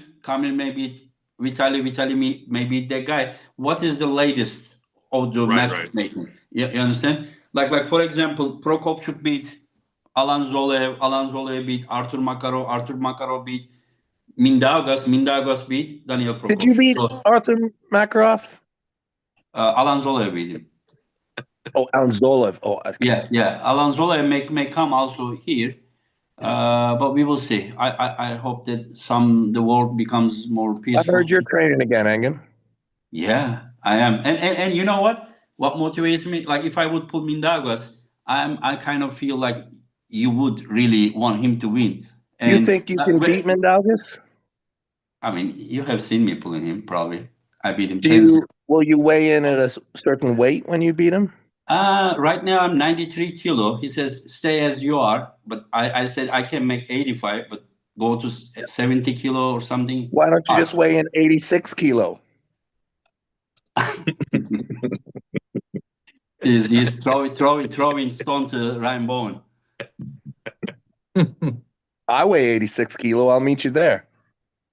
B: may beat Vitaly may beat that guy. What is the latest of the matchmaking? You understand? Like for example, Prokop should beat Alan Zolev beat Artur Makarov beat Mindaugas beat Daniel Prokop.
E: Did you beat Arthur Makarov?
B: Alan Zolev beat him.
E: Oh, Alan Zolev. Oh, okay.
B: Yeah. Alan Zolev may come also here. But we will see. I hope that the world becomes more peaceful.
E: I heard you're training again, Engin.
B: Yeah, I am. And you know what? What motivates me? Like if I would put Mindaugas, I kind of feel like you would really want him to win. And
E: you think you can beat Mindaugas?
B: I mean, you have seen me pulling him, probably. I beat him.
E: Will you weigh in at a certain weight when you beat him?
B: Right now I'm 93 kilo. He says, stay as you are. But I said I can make 85, but go to 70 kilo or something.
E: Why don't you just weigh in 86 kilo?
B: He's throwing stone to Ryan Bowen.
E: I weigh 86 kilo. I'll meet you there.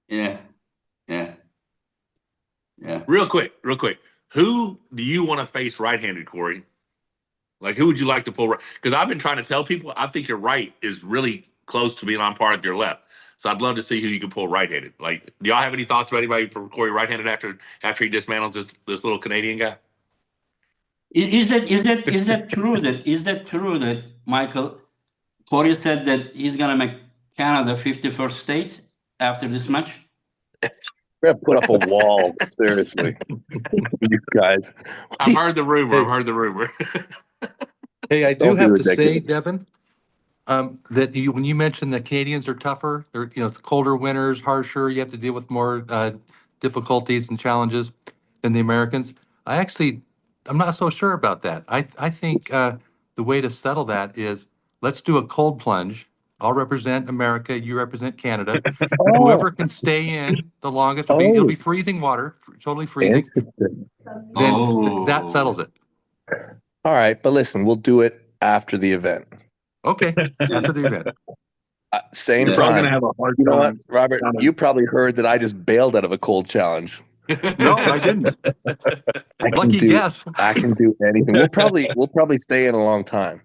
B: Yeah.
C: Real quick. Who do you want to face right-handed, Corey? Like, who would you like to pull? Because I've been trying to tell people, I think your right is really close to being on par with your left. So I'd love to see who you can pull right-handed. Like, do y'all have any thoughts about anybody for Corey right-handed after he dismantles this little Canadian guy?
B: Is that true? That Michael Corey said that he's gonna make Canada 51st state after this match?
E: We're gonna put up a wall. Seriously, you guys.
C: I've heard the rumor.
D: Hey, I do have to say, Devon, that when you mentioned that Canadians are tougher, they're it's colder winters, harsher. You have to deal with more difficulties and challenges than the Americans. I'm not so sure about that. I think the way to settle that is let's do a cold plunge. I'll represent America. You represent Canada. Whoever can stay in the longest it'll be freezing water, totally freezing. Then that settles it.
E: All right, but listen, we'll do it after the event.
D: Okay, after the event.
E: Same time.
A: I'm gonna have a hard time.
E: You know what, Robert? You probably heard that I just bailed out of a cold challenge.
D: No, I didn't. Lucky guess.
E: I can do anything. We'll probably stay in a long time.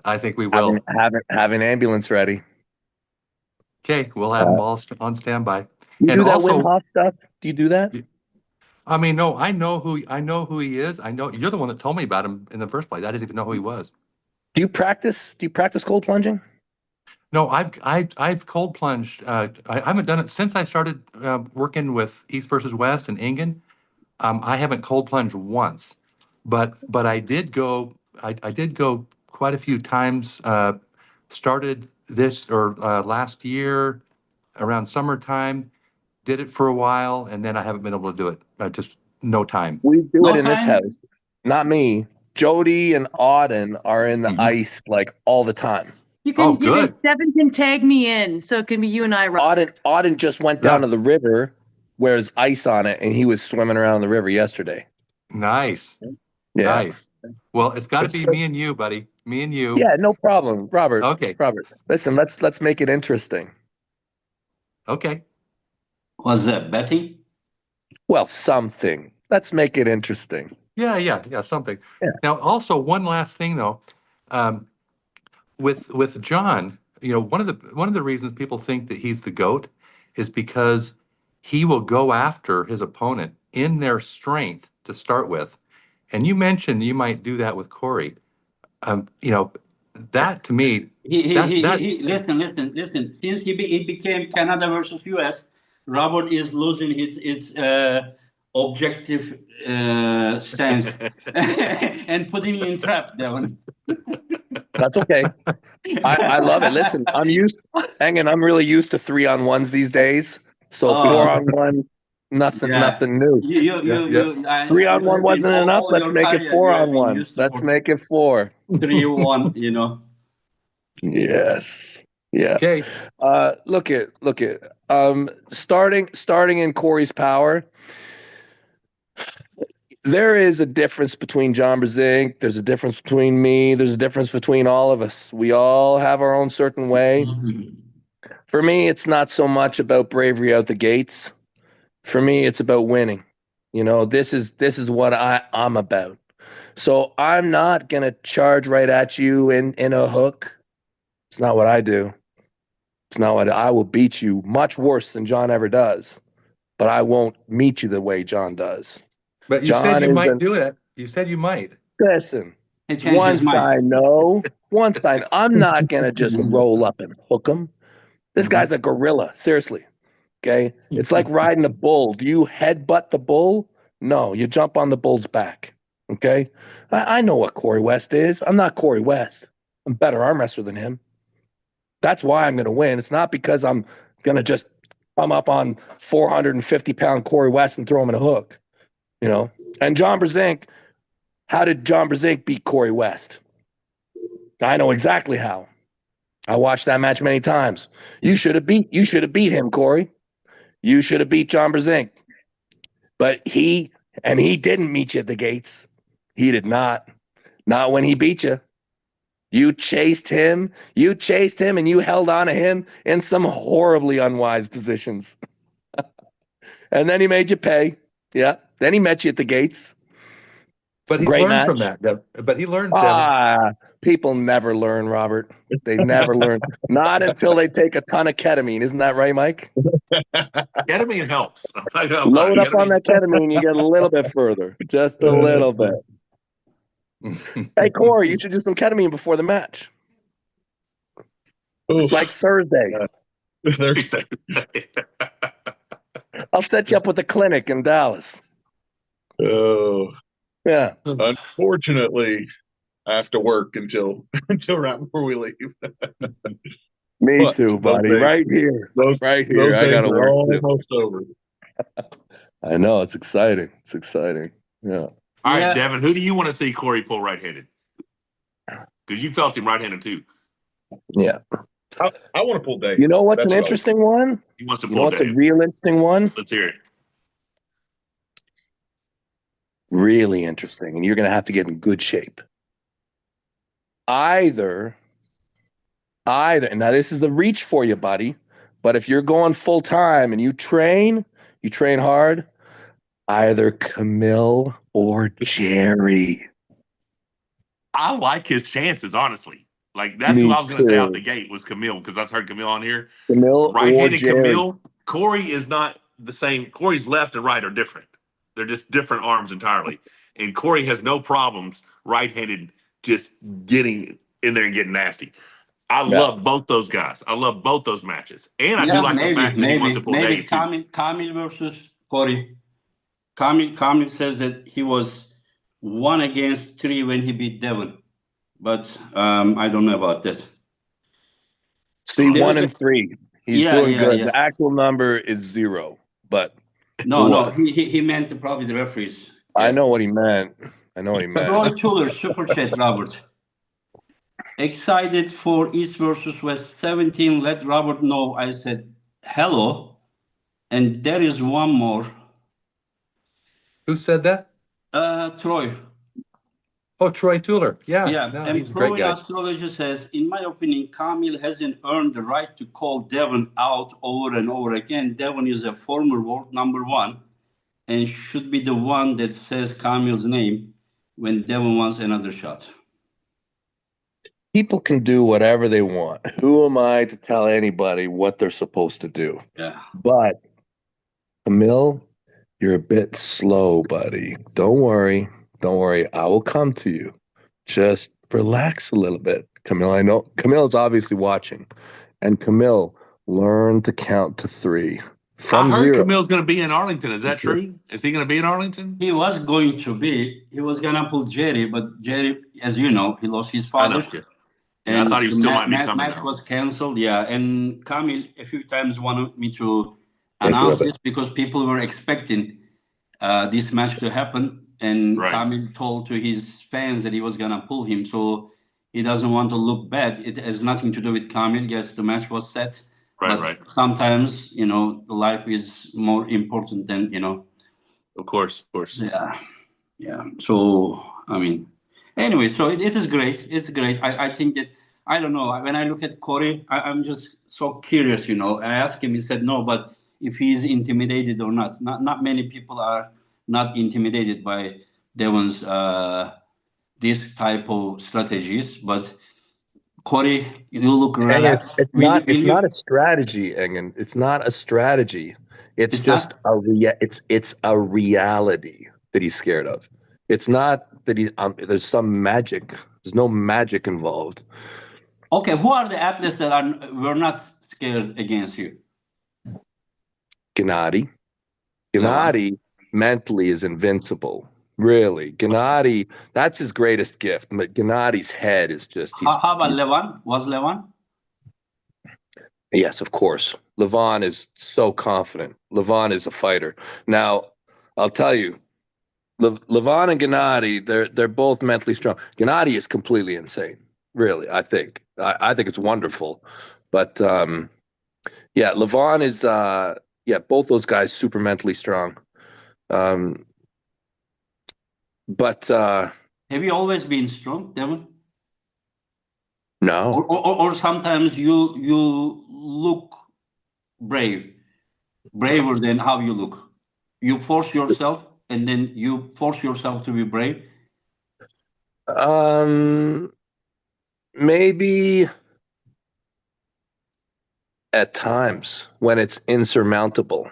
D: I think we will.
E: Have an ambulance ready.
D: Okay, we'll have them all on standby.
E: You do that Wim Hof stuff? Do you do that?
D: I mean, no, I know who he is. I know you're the one that told me about him in the first place. I didn't even know who he was.
E: Do you practice cold plunging?
D: No, I've cold plunged. I haven't done it since I started working with East versus West and Engin. I haven't cold plunged once, but I did go. I did go quite a few times. Started this last year around summertime. Did it for a while, and then I haven't been able to do it. Just no time.
E: We do it in this house. Not me. Jody and Auden are in the ice like all the time.
F: You can Devon can tag me in, so it can be you and I.
E: Auden just went down to the river where there's ice on it, and he was swimming around the river yesterday.
D: Nice. Yeah. Nice. Well, it's got to be me and you, buddy. Me and you.
E: Yeah, no problem, Robert.
D: Okay.
E: Robert, listen, let's make it interesting.
D: Okay.
B: Was that betting?
E: Well, something. Let's make it interesting.
D: Yeah, something. Yeah. Now, also one last thing though, with John, one of the reasons people think that he's the GOAT is because he will go after his opponent in their strength to start with. And you mentioned you might do that with Corey. That to me,
B: listen. Since it became Canada versus US, Robert is losing his objective stance and putting you in trap, Devon.
E: That's okay. I love it. Listen, I'm really used to 3-on-1s these days. So 4-on-1, nothing new.
B: You
E: 3-on-1 wasn't enough. Let's make it 4-on-1. Let's make it 4.
B: 3-1,
E: Yes. Yeah.
D: Okay.
E: Look at starting in Corey's power. There is a difference between John Brzenk. There's a difference between me. There's a difference between all of us. We all have our own certain way. For me, it's not so much about bravery out the gates. For me, it's about winning. This is what I'm about. So I'm not gonna charge right at you in a hook. It's not what I do. It's not what I will beat you much worse than John ever does, but I won't meet you the way John does.
D: But you said you might do it. You said you might.
E: Listen, one side, no. One side. I'm not going to just roll up and hook him. This guy's a gorilla. Seriously. Okay. It's like riding a bull. Do you headbutt the bull? No, you jump on the bull's back. Okay. I know what Corey West is. I'm not Corey West. I'm a better arm wrestler than him. That's why I'm going to win. It's not because I'm going to just come up on 450-pound Corey West and throw him in a hook. And John Brzenk, how did John Brzenk beat Corey West? I know exactly how. I watched that match many times. You should have beat him, Corey. You should have beat John Brzenk. But he didn't meet you at the gates. He did not. Not when he beat you. You chased him and you held on to him in some horribly unwise positions. And then he made you pay. Yeah. Then he met you at the gates.
D: But he learned from that. But he learned.
E: People never learn, Robert. They never learn. Not until they take a ton of ketamine. Isn't that right, Mike?
C: Ketamine helps.
E: Load up on that ketamine, you get a little bit further. Just a little bit. Hey, Corey, you should do some ketamine before the match.
A: Oof.
E: Like Thursday.
A: Thursday.
E: I'll set you up with a clinic in Dallas.
A: Oh,
E: yeah.
A: Unfortunately, I have to work until right before we leave.
E: Me too, buddy. Right here. Right here.
A: Those
E: I gotta
A: are
E: work
A: almost over.
E: I know, it's exciting. It's exciting. Yeah.
C: All right, Devon, who do you want to see Corey pull right-handed? Because you felt him right-handed too.
E: Yeah.
A: I want to pull Dave.
E: You know what's an interesting one?
C: He wants to pull
E: You know what's
C: Dave.
E: a real interesting one?
C: Let's hear it.
E: Really interesting. And you're going to have to get in good shape. Either, and now this is a reach for you, buddy, but if you're going full time and you train hard, either Camille or Jerry.
C: I like his chances, honestly. Like, that's who I was going to say out the gate was Camille, because I've heard Camille on here.
E: Camille
C: right-handed
E: or Jerry.
C: Camille. Corey is not the same. Corey's left and right are different. They're just different arms entirely. And Corey has no problems right-handed just getting in there and getting nasty. I love both those guys. I love both those matches. And I do like the fact that he wants to pull Dave too.
B: Camille versus Corey. Camille says that he was 1 against 3 when he beat Devon. But I don't know about this.
E: See, 1 and 3. He's doing good. Yeah. The actual number is 0. But
B: no, he meant probably the referees.
E: Yeah. I know what he meant.
B: Troy Tuller, Super Chat, Robert. Excited for East versus West 17. Let Robert know I said hello. And there is one more.
D: Who said that?
B: Troy.
D: Oh, Troy Tuller. Yeah.
B: Yeah.
D: No,
B: and
D: he's a great guy.
B: Astrology says, in my opinion, Camille hasn't earned the right to call Devon out over and over again. Devon is a former world number 1 and should be the one that says Camille's name when Devon wants another shot.
E: People can do whatever they want. Who am I to tell anybody what they're supposed to do?
B: Yeah.
E: But, Camille, you're a bit slow, buddy. Don't worry. I will come to you. Just relax a little bit. Camille, I know Camille's obviously watching. And Camille, learn to count to 3. from
C: heard
E: zero.
C: Camille's going to be in Arlington. Is that true? Is he going to be in Arlington?
B: He was going to be. He was gonna pull Jerry, but Jerry, as you know, he lost his
C: I know.
B: father.
C: Yeah, I thought he
B: The
C: still might be coming.
B: match was canceled. Yeah, and Kamil a few times wanted me to
E: Thank you,
B: announce
E: Robert.
B: this because people were expecting this match to happen, and
C: Right.
B: Kamil told to his fans that he was gonna pull him, so he doesn't want to look bad. It has nothing to do with Kamil. Yes, the match was set,
C: Right,
B: but
C: right.
B: sometimes life is more important than
C: Of course.
B: Yeah, yeah. So I mean, anyway, so it is great. It's great. I think that I don't know. When I look at Corey, I'm just so curious. I asked him. He said no, but if he's intimidated or not. Not many people are not intimidated by Devon's this type of strategies. But Corey, you look
E: And
B: relaxed.
E: it's
B: Will
E: not
B: you? Will you?
E: a strategy, Engen. It's not a strategy. It's
B: It's
E: just
B: not.
E: it's a reality that he's scared of. It's not that there's some magic. There's no magic involved.
B: Okay, who are the athletes that were not scared against you?
E: Gennady.
B: Levan.
E: Gennady mentally is invincible. Really. Gennady, that's his greatest gift. But Gennady's head is just
B: How about Levan? Was Levan?
E: yes, of course. Levon is so confident. Levon is a fighter. Now, I'll tell you, Levon and Gennady, they're both mentally strong. Gennady is completely insane. Really, I think. I think it's wonderful. But yeah, Levon is both those guys super mentally strong. But
B: Have you always been strong, Devon?
E: no.
B: Or sometimes you look braver than how you look. You force yourself, and then you force yourself to be brave.
E: Maybe at times when it's insurmountable.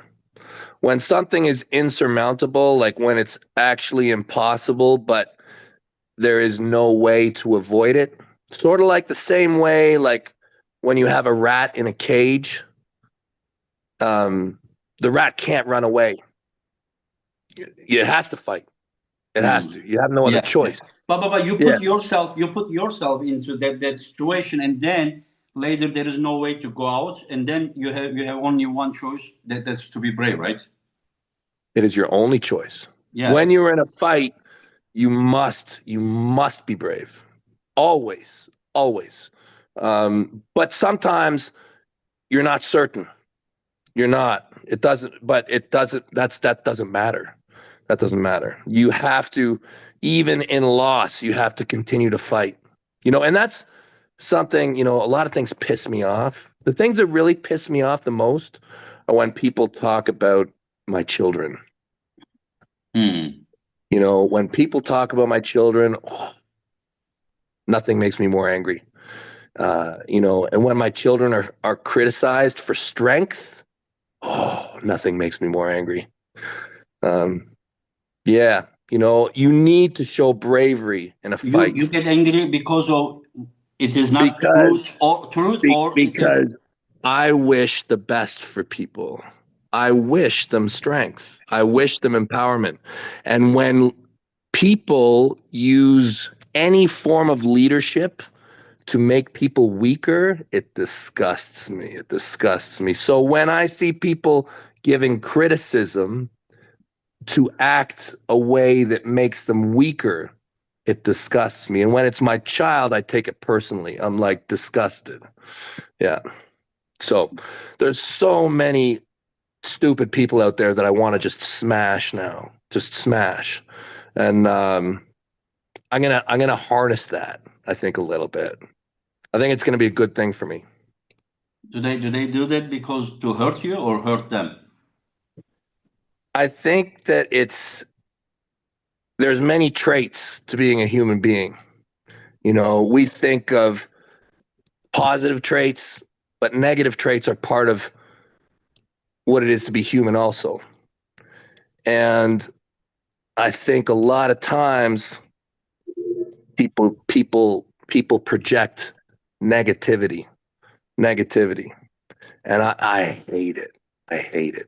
E: When something is insurmountable, like when it's actually impossible, but there is no way to avoid it. Sort of like the same way, like when you have a rat in a cage, the rat can't run away. It has to fight. It has to. You have no other
B: Yeah.
E: choice.
B: But you
E: Yeah.
B: put yourself into that situation, and then later there is no way to go out, and then you have only one choice. That's to be brave, right?
E: It is your only choice.
B: Yeah.
E: When you're in a fight, you must be brave. Always. But sometimes you're not certain. You're not. It doesn't that doesn't matter. That doesn't matter. You have to, even in loss, you have to continue to fight. And that's something, a lot of things piss me off. The things that really piss me off the most are when people talk about my children. When people talk about my children, nothing makes me more angry. And when my children are criticized for strength, nothing makes me more angry. Yeah, you need to show bravery in a fight.
B: You get angry because of it is not
E: Because
B: truth or it is.
E: because I wish the best for people. I wish them strength. I wish them empowerment. And when people use any form of leadership to make people weaker, it disgusts me. It disgusts me. So when I see people giving criticism to act a way that makes them weaker, it disgusts me. And when it's my child, I take it personally. I'm like disgusted. Yeah. So there's so many stupid people out there that I want to just smash now. Just smash. And I'm gonna harness that, I think, a little bit. I think it's gonna be a good thing for me.
B: Do they do that because to hurt you or hurt them?
E: I think that there's many traits to being a human being. We think of positive traits, but negative traits are part of what it is to be human also. And I think a lot of times people project negativity. And I hate it. I hate it.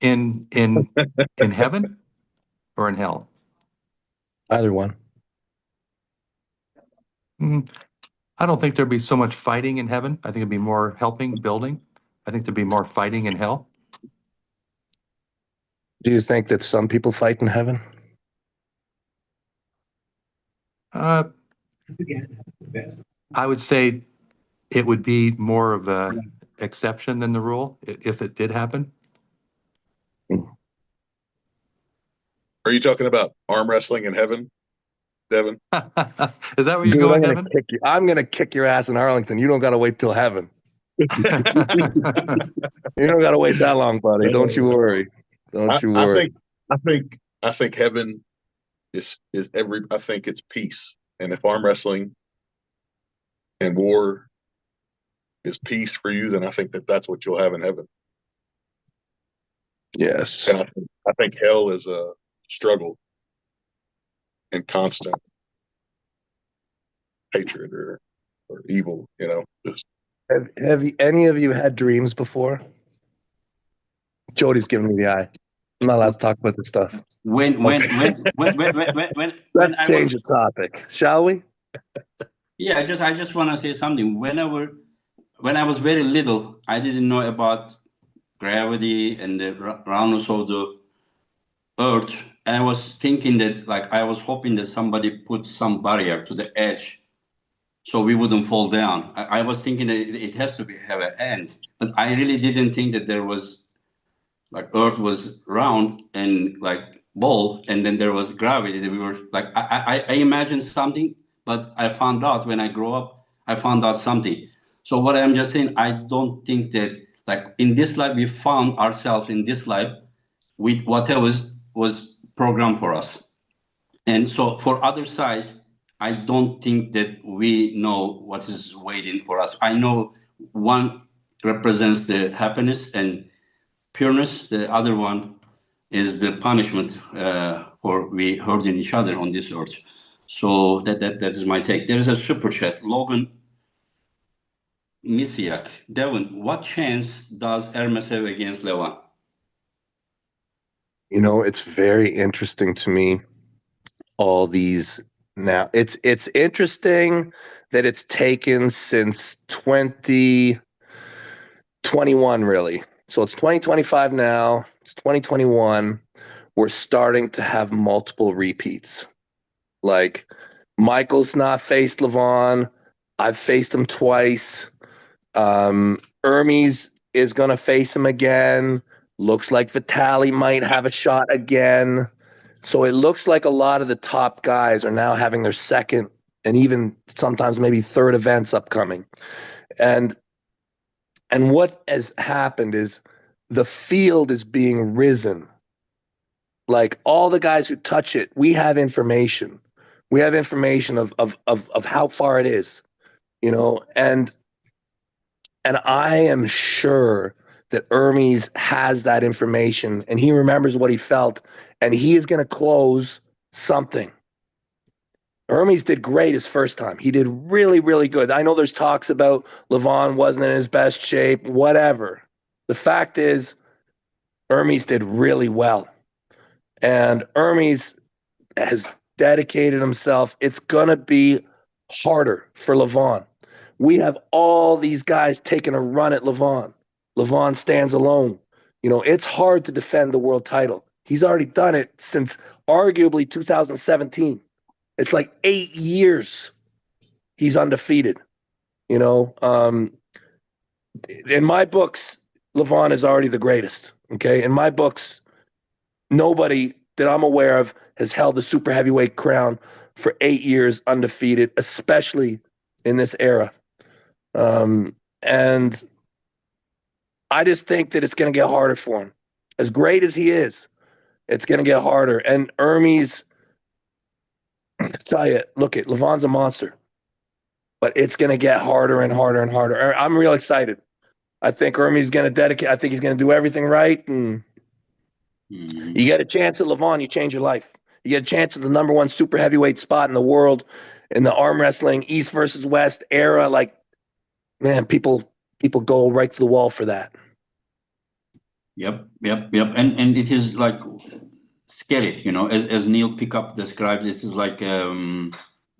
D: In heaven or in hell?
E: Either one.
D: Mm, I don't think there'd be so much fighting in heaven. I think it'd be more helping, building. I think there'd be more fighting in hell.
E: Do you think that some people fight in heaven?
D: Uh, I would say it would be more of a exception than the rule if it did happen.
A: Are you talking about arm wrestling in heaven, Devon?
D: Is that where you're
E: Dude,
D: going,
E: I'm gonna
D: Devin?
E: kick you. I'm gonna kick your ass in Arlington. You don't gotta wait till heaven. You don't gotta wait that long, buddy. Don't you worry. Don't you
A: I
E: worry.
A: I think heaven is every. I think it's peace, and if arm wrestling and war is peace for you, then I think that's what you'll have in heaven.
E: Yes.
A: And I think hell is a struggle and constant hatred or evil. You know, just
E: Any of you had dreams before? Jody's giving me the eye. I'm not allowed to talk about this stuff.
B: When
E: Let's
B: I
E: change
B: was,
E: the topic, shall we?
B: yeah, I just want to say something. When I was very little, I didn't know about gravity and the roundness of the earth. And I was thinking that, like, I was hoping that somebody put some barrier to the edge so we wouldn't fall down. I was thinking that it has to have an end, but I really didn't think that there was, like, earth was round and like ball, and then there was gravity that we were like, I imagined something, but I found out when I grew up, I found out something. So what I'm just saying, I don't think that, like, in this life we found ourselves in this life with whatever was programmed for us. And so for other side, I don't think that we know what is waiting for us. I know one represents the happiness and pureness. The other one is the punishment for we hurting each other on this earth. So that is my take. There is a super chat. Logan Misiak. Devon, what chance does Hermes have against Levan?
E: You know, it's very interesting to me. All these now, it's interesting that it's taken since 2021, really. So it's 2025 now. It's 2021. We're starting to have multiple repeats. Like, Michael's not faced Levon. I've faced him twice. Hermes is going to face him again. Looks like Vitali might have a shot again. So it looks like a lot of the top guys are now having their second and even sometimes maybe third events upcoming. And what has happened is the field is being risen. Like, all the guys who touch it, we have information. We have information of how far it is, you know, and I am sure that Hermes has that information and he remembers what he felt, and he is going to close something. Hermes did great his first time. He did really, really good. I know there's talks about Levon wasn't in his best shape, whatever. The fact is, Hermes did really well. And Hermes has dedicated himself. It's going to be harder for Levon. We have all these guys taking a run at Levon. Levon stands alone. You know, it's hard to defend the world title. He's already done it since arguably 2017. It's like 8 years he's undefeated. You know, in my books, Levon is already the greatest. Okay, in my books, nobody that I'm aware of has held the super heavyweight crown for 8 years undefeated, especially in this era. And I just think that it's going to get harder for him. As great as he is, it's going to get harder. And Hermes, I tell you, look, Levon's a monster, but it's going to get harder and harder and harder. I'm real excited. I think Hermes is going to dedicate. I think he's going to do everything right. And you get a chance at Levon, you change your life. You get a chance at the #1 super heavyweight spot in the world in the arm wrestling East versus West era. Like, man, people go right to the wall for that.
B: Yep. And it is like scary, you know, as Neil Pickup describes, it is like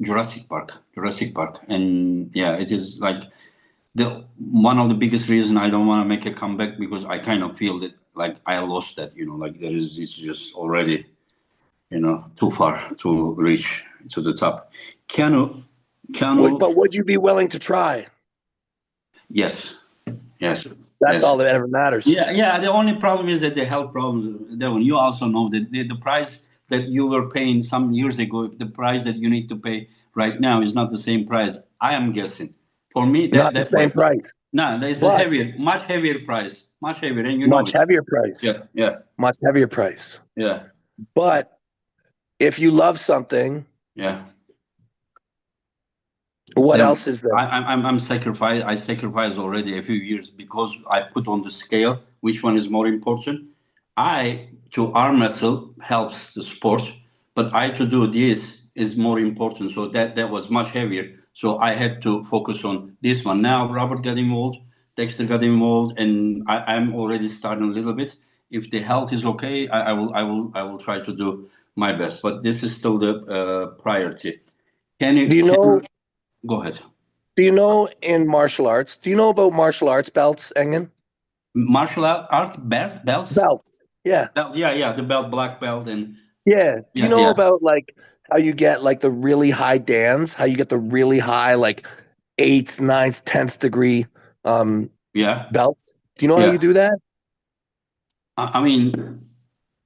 B: Jurassic Park. And yeah, it is like the one of the biggest reason I don't want to make a comeback, because I kind of feel that like I lost that, you know, like it's just already, you know, too far to reach to the top. Canu,
E: But would you be willing to try?
B: yes.
E: That's all that ever matters.
B: Yeah. The only problem is that the health problems. Devon, you also know that the price that you were paying some years ago, the price that you need to pay right now is not the same price. I am guessing. For me,
E: Not the same price.
B: No, it's
E: But-
B: heavier, much heavier price, much heavier, and you know
E: Much
B: it.
E: heavier price.
B: Yeah.
E: Much heavier price.
B: Yeah.
E: But if you love something,
B: Yeah.
E: what
B: Then
E: else is there?
B: I'm sacrificed. I sacrificed already a few years because I put on the scale which one is more important. To arm wrestle helps the sport, but to do this is more important. So that was much heavier. So I had to focus on this one. Now Robert got involved, Dexter got involved, and I'm already starting a little bit. If the health is okay, I will try to do my best. But this is still the priority.
E: Do you know?
B: Go ahead.
E: Do you know in martial arts? Do you know about martial arts belts, Engen?
B: Martial arts belts?
E: Belts. Yeah.
B: Yeah. The belt, black belt, and
E: Yeah. Do you know
B: yeah.
E: about like how you get like the really high dans? How you get the really high like 8th, 9th, 10th degree belts? Do you know how you do that?
B: I mean,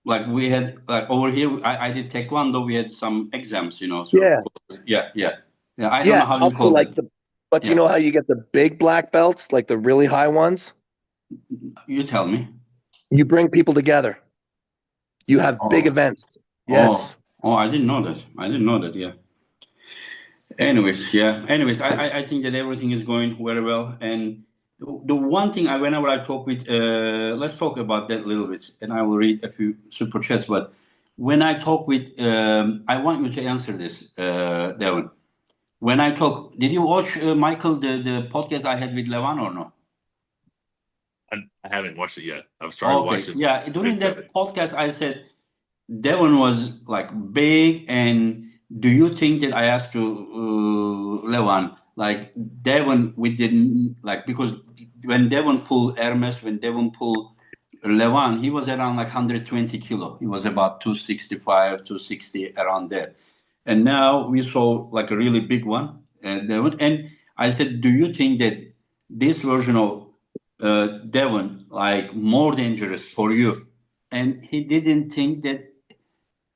B: like we had like over here. I did taekwondo. We had some exams, you know. So yeah. I don't know how you call it.
E: But do you know how you get the big black belts, like the really high ones?
B: You tell me.
E: You bring people together. You have big events. Yes.
B: Oh, I didn't know that. Yeah. Anyways, I think that everything is going very well. And the one thing whenever I talk with, let's talk about that a little bit, and I will read a few super chats. But when I talk with, I want you to answer this, Devon. When I talk, did you watch Michael the podcast I had with Levan or no?
C: I haven't watched it yet. I've started watching.
B: Yeah, during that podcast, I said Devon was like big, and do you think that I asked to Levan, like Devon, we didn't like, because when Devon pulled Hermes, when Devon pulled Levan, he was around like 120 kilo. He was about 265, 260, around there. And now we saw like a really big one, Devon. And I said, do you think that this version of Devon like more dangerous for you? And he didn't think that,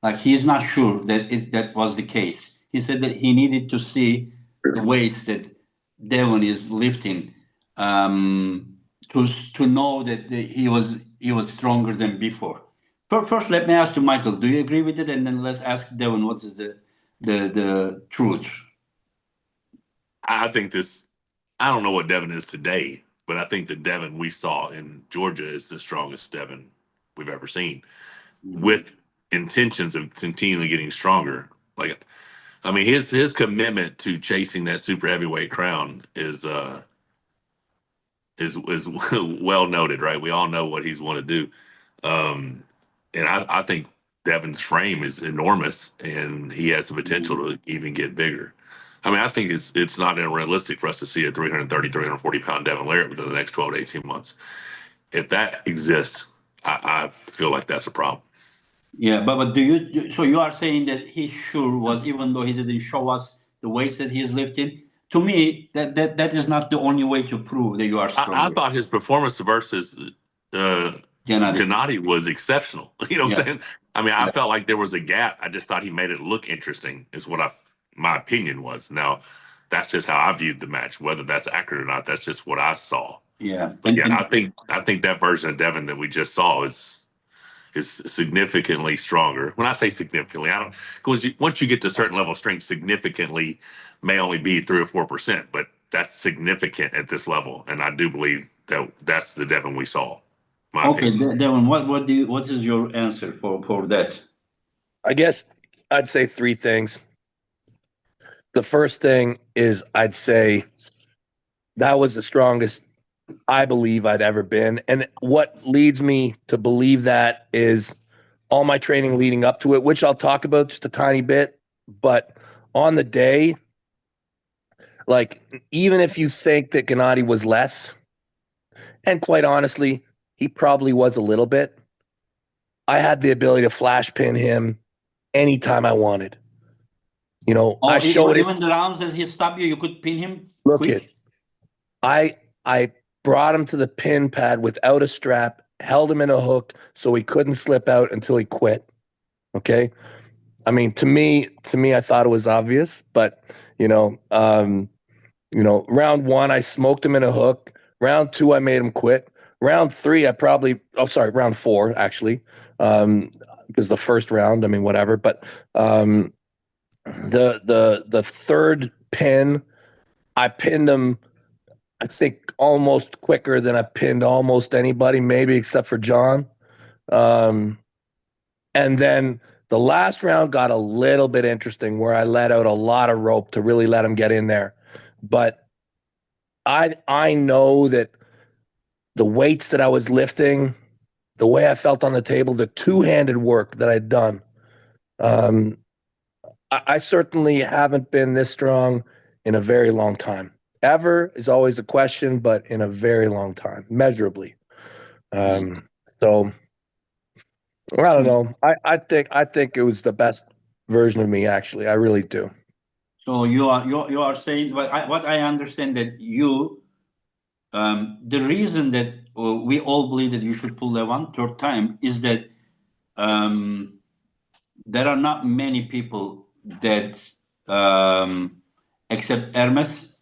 B: like he's not sure that that was the case. He said that he needed to see the weights that Devon is lifting to know that he was stronger than before. First, let me ask you, Michael, do you agree with it? And then let's ask Devon what is the truth.
C: I think I don't know what Devon is today, but I think the Devon we saw in Georgia is the strongest Devon we've ever seen, with intentions of continually getting stronger. Like, I mean, his commitment to chasing that super heavyweight crown is well noted, right? We all know what he's want to do, and I think Devon's frame is enormous, and he has the potential to even get bigger. I mean, I think it's not unrealistic for us to see a 330, 340 pound Devon Larratt within the next 12 to 18 months. If that exists, I feel like that's a problem.
B: Yeah, but so you are saying that he sure was, even though he didn't show us the weights that he is lifting? To me, that is not the only way to prove that you are stronger.
C: I thought his performance versus Gennady was exceptional. You know what I'm saying? I mean, I felt like there was a gap. I just thought he made it look interesting, is what my opinion was. Now, that's just how I viewed the match. Whether that's accurate or not, that's just what I saw.
B: Yeah.
C: I think that version of Devon that we just saw is significantly stronger. When I say significantly, I don't, because once you get to a certain level of strength, significantly may only be 3 or 4%, but that's significant at this level, and I do believe that's the Devon we saw.
B: Okay, Devon, what is your answer for that?
E: I guess I'd say 3 things. The first thing is I'd say that was the strongest I believe I'd ever been. And what leads me to believe that is all my training leading up to it, which I'll talk about just a tiny bit. But on the day, like, even if you think that Gennady was less, and quite honestly, he probably was a little bit, I had the ability to flash pin him anytime I wanted. You know, I showed it.
B: Even the rounds that he stopped you could pin him
E: Look
B: quick.
E: it. I brought him to the pin pad without a strap, held him in a hook so he couldn't slip out until he quit. Okay. I mean, to me, I thought it was obvious, but round one, I smoked him in a hook. Round two, I made him quit. Round three, round four, actually, because the first round, I mean, whatever. But the third pin, I pinned him, I think, almost quicker than I pinned almost anybody, maybe except for John. And then the last round got a little bit interesting where I let out a lot of rope to really let him get in there. But I know that the weights that I was lifting, the way I felt on the table, the two-handed work that I'd done, I certainly haven't been this strong in a very long time. Ever is always a question, but in a very long time, measurably. So I don't know. I think it was the best version of me. Actually, I really do.
B: So you are saying what I understand that you the reason that we all believe that you should pull Devon third time is that there are not many people that except Hermes,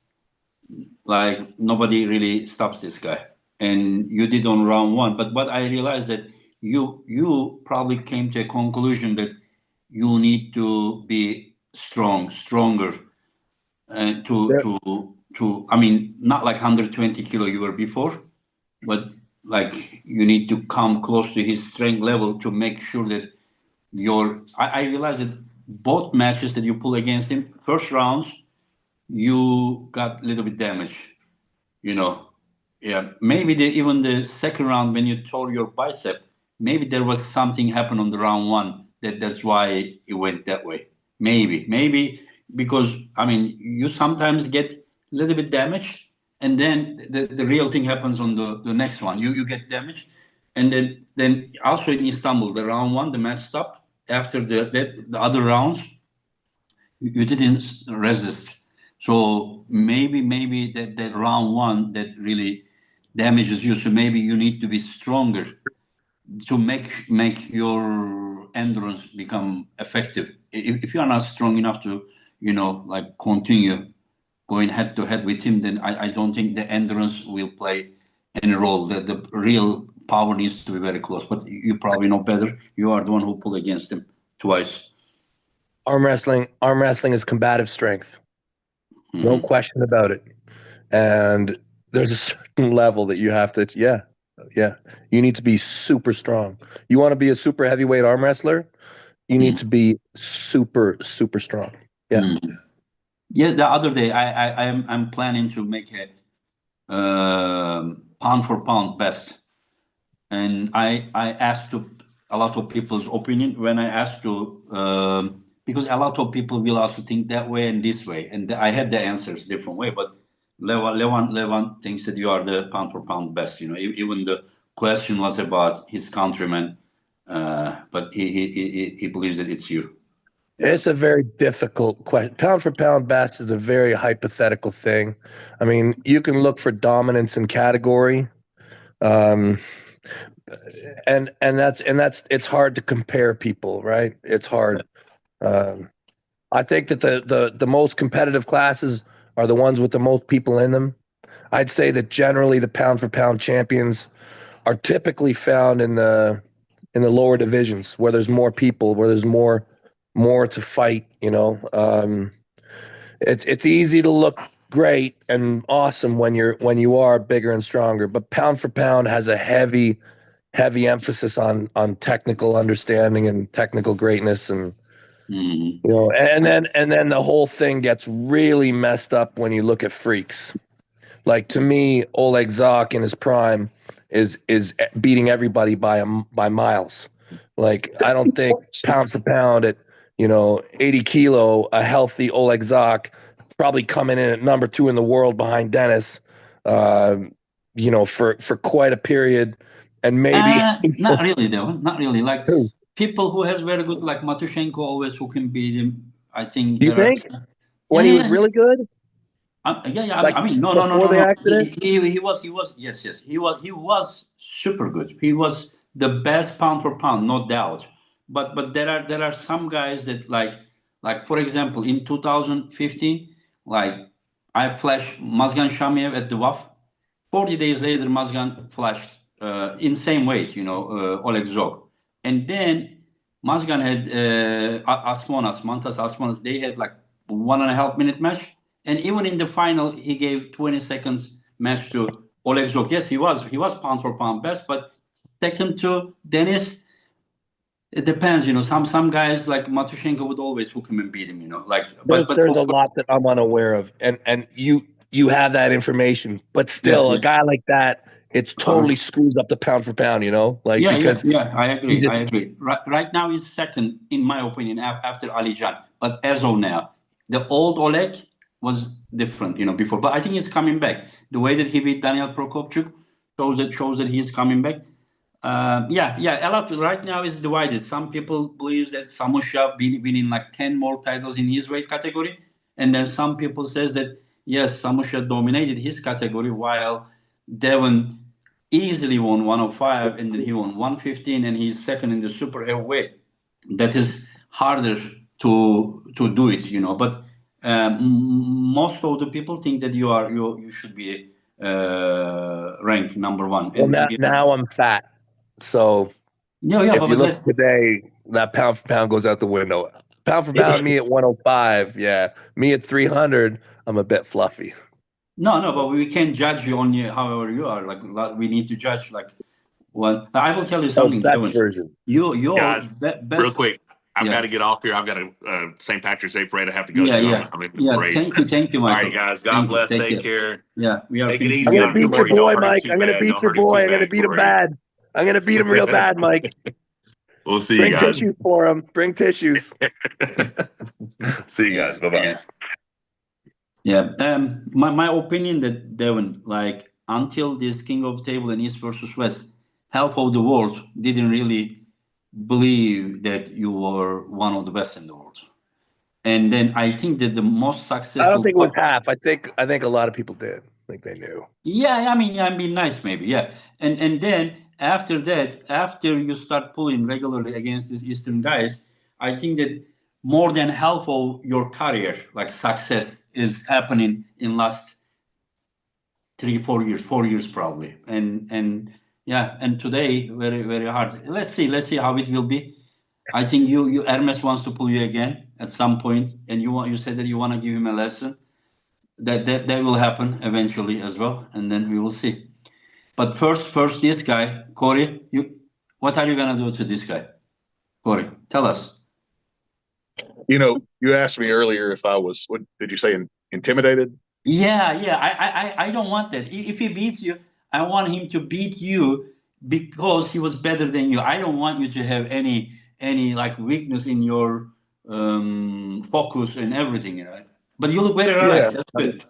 B: like nobody really stops this guy. And you did on round one. But what I realized that you probably came to a conclusion that you need to be stronger, to I mean, not like 120 kilo you were before, but like you need to come close to his strength level to make sure that I realized that both matches that you pull against him, first rounds, you got a little bit damaged, you know. Yeah, maybe even the second round when you tore your bicep, maybe there was something happened on the round one that's why it went that way. Maybe because I mean you sometimes get a little bit damaged, and then the real thing happens on the next one. You get damaged, and then also in Istanbul, the round one, the match stopped after the other rounds. You didn't resist. So maybe that round one that really damages you. So maybe you need to be stronger to make your endurance become effective. If you are not strong enough to, like continue going head to head with him, then I don't think the endurance will play any role. The real power needs to be very close. But you probably know better. You are the one who pulled against him twice.
E: Arm wrestling is combative strength. No question about it. And there's a certain level that you have to, yeah. You need to be super strong. You want to be a super heavyweight arm wrestler? You need to be super, super strong. Yeah.
B: Yeah, the other day I'm planning to make a pound for pound best. And I asked a lot of people's opinion when I asked to, because a lot of people will also think that way and this way. And I had the answers different way, but Levan thinks that you are the pound for pound best. Even the question was about his countryman, but he believes that it's you.
E: Yeah. It's a very difficult question. Pound for pound best is a very hypothetical thing. I mean, you can look for dominance in category. And that's it's hard to compare people, right? It's hard. I think that the most competitive classes are the ones with the most people in them. I'd say that generally the pound for pound champions are typically found in the lower divisions where there's more people, where there's more to fight. It's easy to look great and awesome when you are bigger and stronger, but pound for pound has a heavy emphasis on technical understanding and technical greatness, and and then the whole thing gets really messed up when you look at freaks. Like to me, Oleg Zok in his prime is beating everybody by miles. Like I don't think pound for pound at 80 kilo, a healthy Oleg Zok probably coming in at number 2 in the world behind Dennis. For quite a period, and maybe
B: Not really, though. Not really. Like people who has very good, like Matushenko, always who can beat him. I think
E: Do you
B: there are.
E: think when he was really good?
B: Yeah.
E: Like
B: I mean, no.
E: before the accident?
B: He was. Yes. He was super good. He was the best pound for pound, no doubt. But there are some guys that like for example in 2015, like I flashed Mazgan Shamiev at the WAF. 40 days later, Mazgan flashed in same weight, Oleg Zog. And then Mazgan had Mantas Asmonas, they had like 1.5 minute match. And even in the final, he gave 20 seconds match to Oleg Zog. Yes, he was pound for pound best, but second to Dennis, it depends, some guys like Matushenko would always hook him and beat him, like
E: There's a lot that I'm unaware of, and you have that information, but still,
B: yeah.
E: a guy like that, it's totally screws up the pound for pound, like because
B: I agree. Right now, he's second, in my opinion, after Alijan. But as of now, the old Oleg was different, before. But I think he's coming back. The way that he beat Daniel Prokopchuk shows that he's coming back. A lot right now is divided. Some people believe that Samusha winning like 10 more titles in his weight category, and then some people says that yes, Samusha dominated his category while Devon easily won 105, and then he won 115, and he's second in the super heavyweight. That is harder to do it, But most of the people think that you should be ranked number 1.
E: well,
B: And
E: now I'm fat, so if
B: but
E: you look
B: let's.
E: today, that pound for pound goes out the window. Pound for pound, me at 105, yeah, me at 300, I'm a bit fluffy.
B: No, but we can't judge you on however you are. Like we need to judge like what. I will tell you something.
E: Best
B: Devon.
E: version.
B: Your
C: Guys,
B: best.
C: Real quick, I've
B: Yeah.
C: got to get off here. I've got a St. Patrick's Day parade I have to go to. I'm in the parade.
B: Thank you,
C: All
B: Michael.
C: right, guys. God bless. Take care.
B: Yeah, we are.
C: Take it
B: finishing.
C: easy
E: I'm
C: on
E: gonna beat your
C: Corey. Don't
E: boy,
C: hurt him
E: Mike.
C: too
E: I'm gonna
C: bad.
E: beat
C: Don't
E: your
C: hurt him too
E: boy. I'm gonna
C: bad,
E: beat him
C: Corey.
E: bad. I'm gonna beat him real bad, Mike.
C: We'll see
E: Bring
C: you guys.
E: tissues for him. Bring tissues.
C: See you guys. Bye bye.
B: Yeah. My opinion that Devon, like until this King of the Table and East versus West, half of the world didn't really believe that you were one of the best in the world. And then I think that the most successful.
E: I don't think it was half. I think a lot of people did. I think they knew.
B: Yeah, I mean, nice maybe, yeah. And then after that, after you start pulling regularly against these Eastern guys, I think that more than half of your career, like success, is happening in last 3-4 years, 4 years probably. And today very very hard. Let's see how it will be. I think you Hermes wants to pull you again at some point, and you said that you want to give him a lesson. That will happen eventually as well, and then we will see. But first this guy, Corey, what are you gonna do to this guy? Corey, tell us.
A: You asked me earlier if I was, what did you say, intimidated?
B: Yeah. I don't want that. If he beats you, I want him to beat you because he was better than you. I don't want you to have any like weakness in your focus and everything, But you look very relaxed. That's good.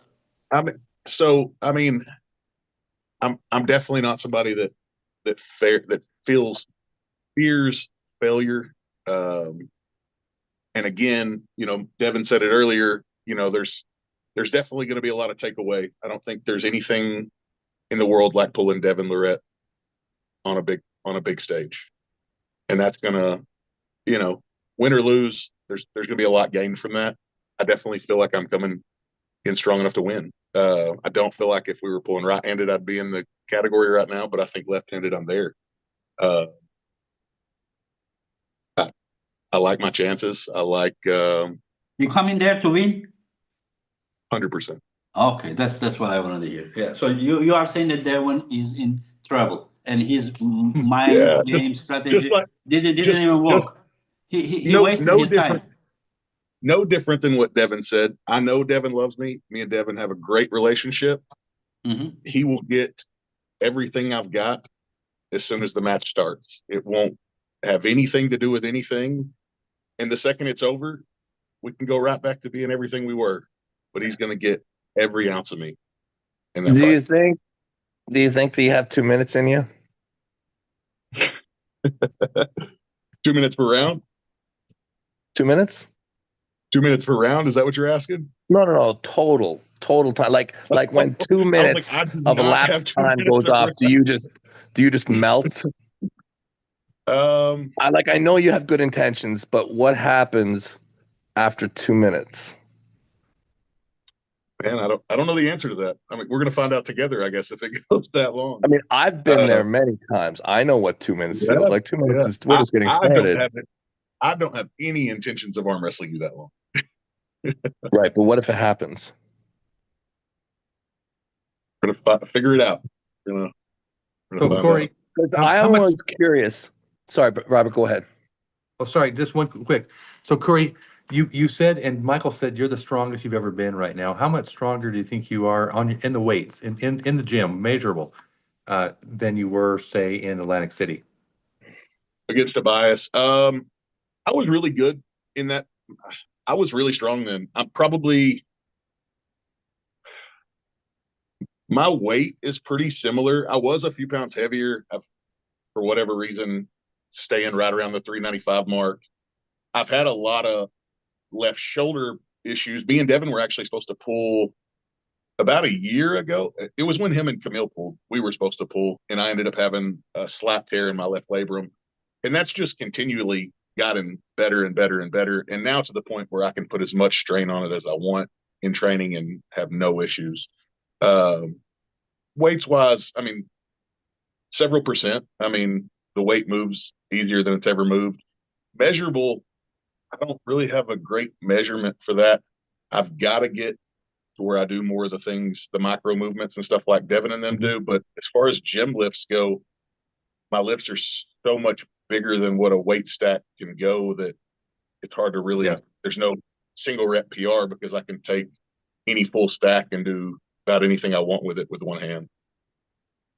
A: I mean, I'm definitely not somebody that fears failure. And again, Devon said it earlier. There's definitely going to be a lot of takeaway. I don't think there's anything in the world like pulling Devon Larratt on a big stage, and that's gonna, win or lose. There's going to be a lot gained from that. I definitely feel like I'm coming in strong enough to win. I don't feel like if we were pulling right-handed, I'd be in the category right now, but I think left-handed, I'm there. I like my chances. I like.
B: You come in there to win?
A: 100%.
B: Okay, that's what I wanted to hear. Yeah. So you are saying that Devon is in trouble and his mind game strategy didn't even work. He wasted his time.
A: No different than what Devon said. I know Devon loves me. Me and Devon have a great relationship. He will get everything I've got as soon as the match starts. It won't have anything to do with anything. And the second it's over, we can go right back to being everything we were. But he's going to get every ounce of me in that
E: Do you
A: fight.
E: think? Do you think that you have 2 minutes in you?
A: 2 minutes per round?
E: 2 minutes?
A: 2 minutes per round? Is that what you're asking?
E: No. Total time. Like when 2
A: I was
E: minutes
A: like, I do
E: of
A: not have
E: elapsed
A: 2
E: time
A: minutes
E: goes off, do you just melt? I know you have good intentions, but what happens after 2 minutes?
A: Man, I don't know the answer to that. I mean, we're gonna find out together, I guess, if it goes that long.
E: I mean, I've been there many times. I know what 2 minutes feels like. 2 minutes is we're just getting started.
A: I don't have any intentions of arm wrestling you that long.
E: Right, but what if it happens?
A: We're gonna figure it out. We're gonna
D: So
A: find
D: Corey,
A: out.
E: Because
D: how
E: I
D: much?
E: was curious. Sorry, but Robert, go ahead.
D: Oh, sorry, just one quick. So Corey, you said, and Michael said you're the strongest you've ever been right now. How much stronger do you think you are in the weights in the gym, measurable, than you were, say, in Atlantic City?
A: Against Tobias, I was really good in that. I was really strong then. I'm probably my weight is pretty similar. I was a few pounds heavier. For whatever reason, staying right around the 395 mark. I've had a lot of left shoulder issues. Me and Devon were actually supposed to pull about a year ago. It was when him and Camille pulled. We were supposed to pull, and I ended up having a slap tear in my left labrum. And that's just continually gotten better and better and better. And now to the point where I can put as much strain on it as I want in training and have no issues. Weights wise, I mean, several percent. I mean, the weight moves easier than it's ever moved. Measurable, I don't really have a great measurement for that. I've got to get to where I do more of the things, the micro movements and stuff like Devon and them do. But as far as gym lifts go, my lifts are so much bigger than what a weight stack can go that it's hard to really, there's no single rep PR because I can take any full stack and do about anything I want with it with one hand.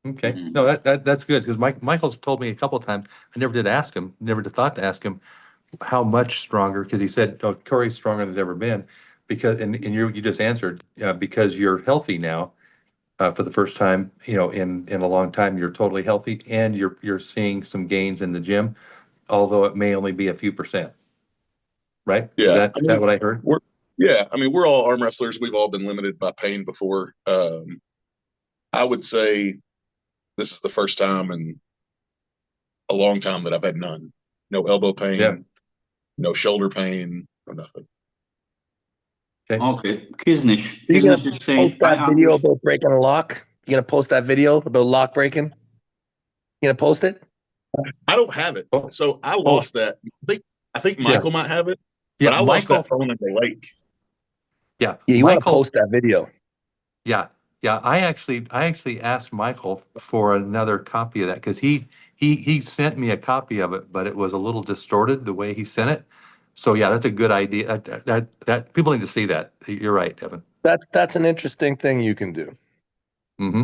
D: Okay, no, that's good because Michael's told me a couple of times. I never did ask him, never did thought to ask him how much stronger, because he said, "Oh, Corey's stronger than he's ever been," because and you just answered because you're healthy now for the first time, in a long time. You're totally healthy and you're seeing some gains in the gym, although it may only be a few percent. Right?
A: Yeah,
D: Is that what I heard?
A: I mean, we're all arm wrestlers. We've all been limited by pain before. I would say this is the first time in a long time that I've had none. No elbow pain, no shoulder pain, no nothing.
B: Okay. Kiznish.
E: Are you gonna
B: Kiznish is
E: post
B: saying,
E: that video about breaking a lock? You gonna post that video about lock breaking? You gonna post it?
A: I don't have it, so I lost that. I think Michael might have it, but I lost that phone in the lake.
D: Yeah,
E: you want to post that video.
D: Yeah. I actually asked Michael for another copy of that because he sent me a copy of it, but it was a little distorted the way he sent it. So yeah, that's a good idea. That people need to see that. You're right, Devon.
E: That's an interesting thing you can do.
D: Mm-hmm.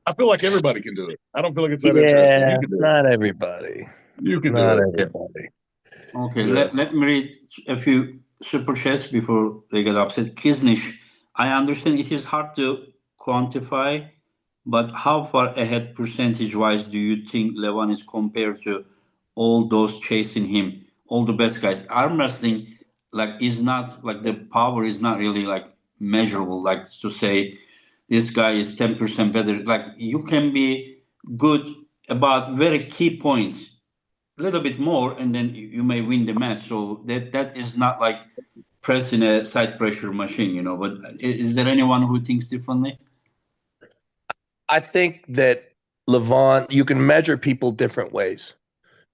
A: I feel like everybody can do it. I don't feel like it's that interesting. You can do
E: not everybody.
A: You can
E: not
A: do
E: it. Everybody.
B: Okay, let me read a few super chats before they get upset. Kiznish, I understand it is hard to quantify, but how far ahead percentage-wise do you think Levan is compared to all those chasing him, all the best guys? Arm wrestling, is not the power is not really measurable. Like to say, this guy is 10% better. Like you can be good about very key points, a little bit more, and then you may win the match. So that is not like pressing a side pressure machine, But is there anyone who thinks differently?
E: I think that Levon, you can measure people different ways.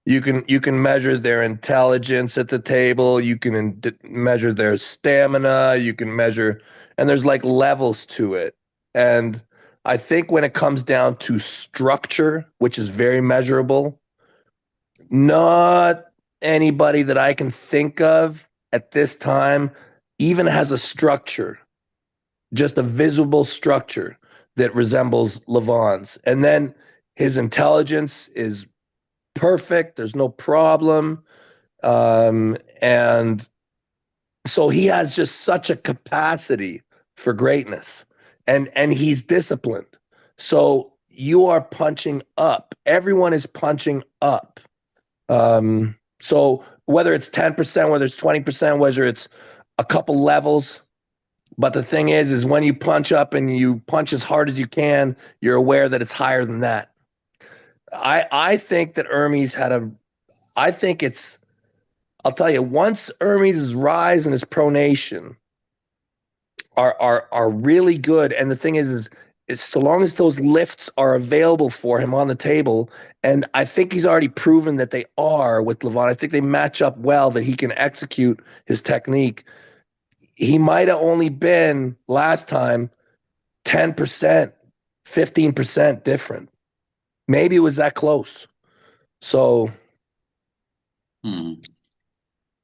E: You can measure their intelligence at the table. You can measure their stamina. You can measure, and there's levels to it. And I think when it comes down to structure, which is very measurable, not anybody that I can think of at this time even has a structure, just a visible structure that resembles Levon's. And then his intelligence is perfect. There's no problem. And so he has just such a capacity for greatness, and he's disciplined. So you are punching up. Everyone is punching up. So whether it's 10%, whether it's 20%, whether it's a couple levels, but the thing is when you punch up and you punch as hard as you can, you're aware that it's higher than that. I think that Hermes I'll tell you, once Hermes' rise and his pronation are really good, and the thing is so long as those lifts are available for him on the table, and I think he's already proven that they are with Levon. I think they match up well, that he can execute his technique. He might have only been last time 10%, 15% different. Maybe it was that close. So.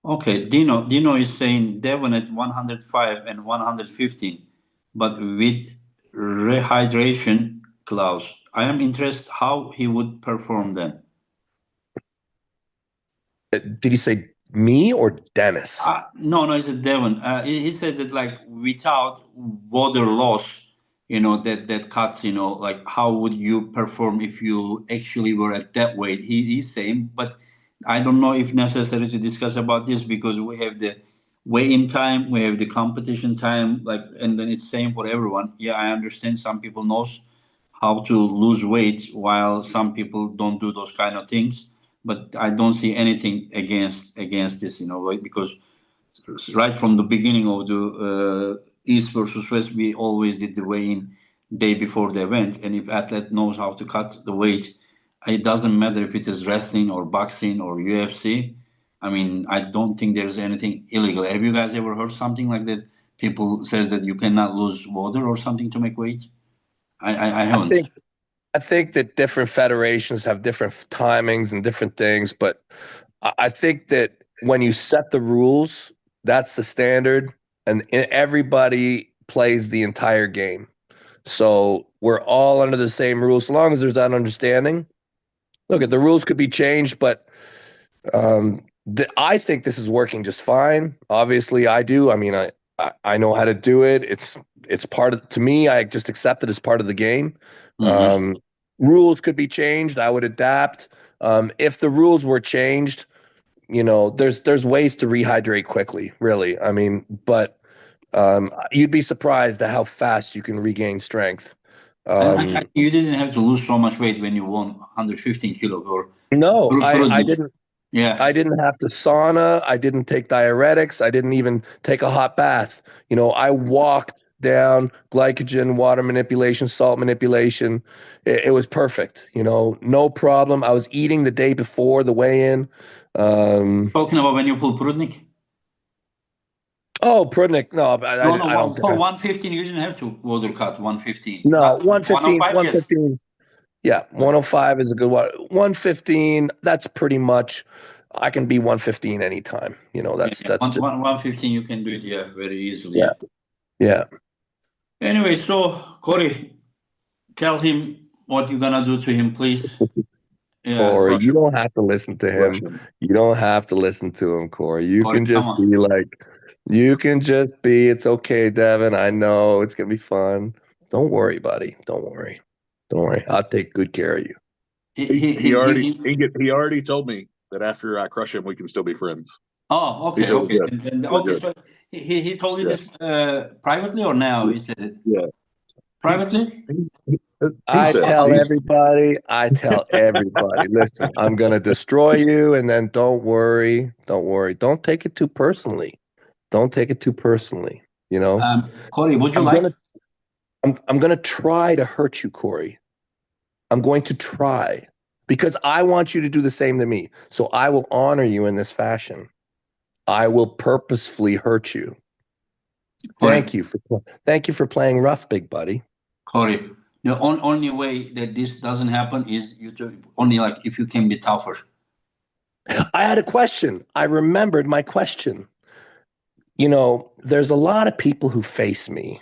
B: Okay, Dino is saying Devon at 105 and 115, but with rehydration clause. I am interested how he would perform then.
E: Did he say me or Dennis?
B: No, it's Devon. He says that like without water loss, that cuts, like how would you perform if you actually were at that weight? He's saying, but I don't know if necessary to discuss about this because we have the weigh-in time, we have the competition time, and then it's same for everyone. Yeah, I understand some people knows how to lose weight while some people don't do those kind of things, but I don't see anything against this, because right from the beginning of the East versus West, we always did the weigh-in day before the event, and if athlete knows how to cut the weight, it doesn't matter if it is wrestling or boxing or UFC. I mean, I don't think there's anything illegal. Have you guys ever heard something like that? People says that you cannot lose water or something to make weight. I haven't.
E: I think that different federations have different timings and different things, but I think that when you set the rules, that's the standard, and everybody plays the entire game. So we're all under the same rules, as long as there's that understanding. Look, the rules could be changed, but I think this is working just fine. Obviously, I do. I mean, I know how to do it. It's part of, to me, I just accept it as part of the game. Rules could be changed. I would adapt. If the rules were changed, there's ways to rehydrate quickly, really. I mean, but you'd be surprised at how fast you can regain strength.
B: You didn't have to lose so much weight when you won 115 kilos. Or
E: no, I didn't.
B: Yeah,
E: I didn't have to sauna. I didn't take diuretics. I didn't even take a hot bath. I walked down glycogen, water manipulation, salt manipulation. It was perfect. No problem. I was eating the day before the weigh-in.
B: Talking about when you pull Prudnik.
E: Oh, Prudnik. No, I don't.
B: For 115, you didn't have to water cut 115.
E: No, 115. 115. Yes. Yeah, 105 is a good one. 115, that's pretty much, I can be 115 anytime. That's just
B: 115, you can do it, very easily.
E: Yeah.
B: Anyway, so Corey, tell him what you're gonna do to him, please.
E: Corey, you don't have to listen to him. You don't have to listen to him, Corey. You can just be like, it's okay, Devon. I know it's gonna be fun. Don't worry, buddy. Don't worry. I'll take good care of you.
A: He already told me that after I crush him, we can still be friends.
B: Oh, okay, okay. Okay, so he told you this privately or now? He said it.
A: Yeah.
B: Privately?
E: I tell everybody. Listen, I'm gonna destroy you, and then don't worry. Don't take it too personally.
B: Corey, would you like?
E: I'm gonna try to hurt you, Corey. I'm going to try because I want you to do the same to me. So I will honor you in this fashion. I will purposefully hurt you.
B: Corey.
E: Thank you for playing rough, big buddy.
B: Corey, the only way that this doesn't happen is only if you can be tougher.
E: I had a question. I remembered my question. There's a lot of people who face me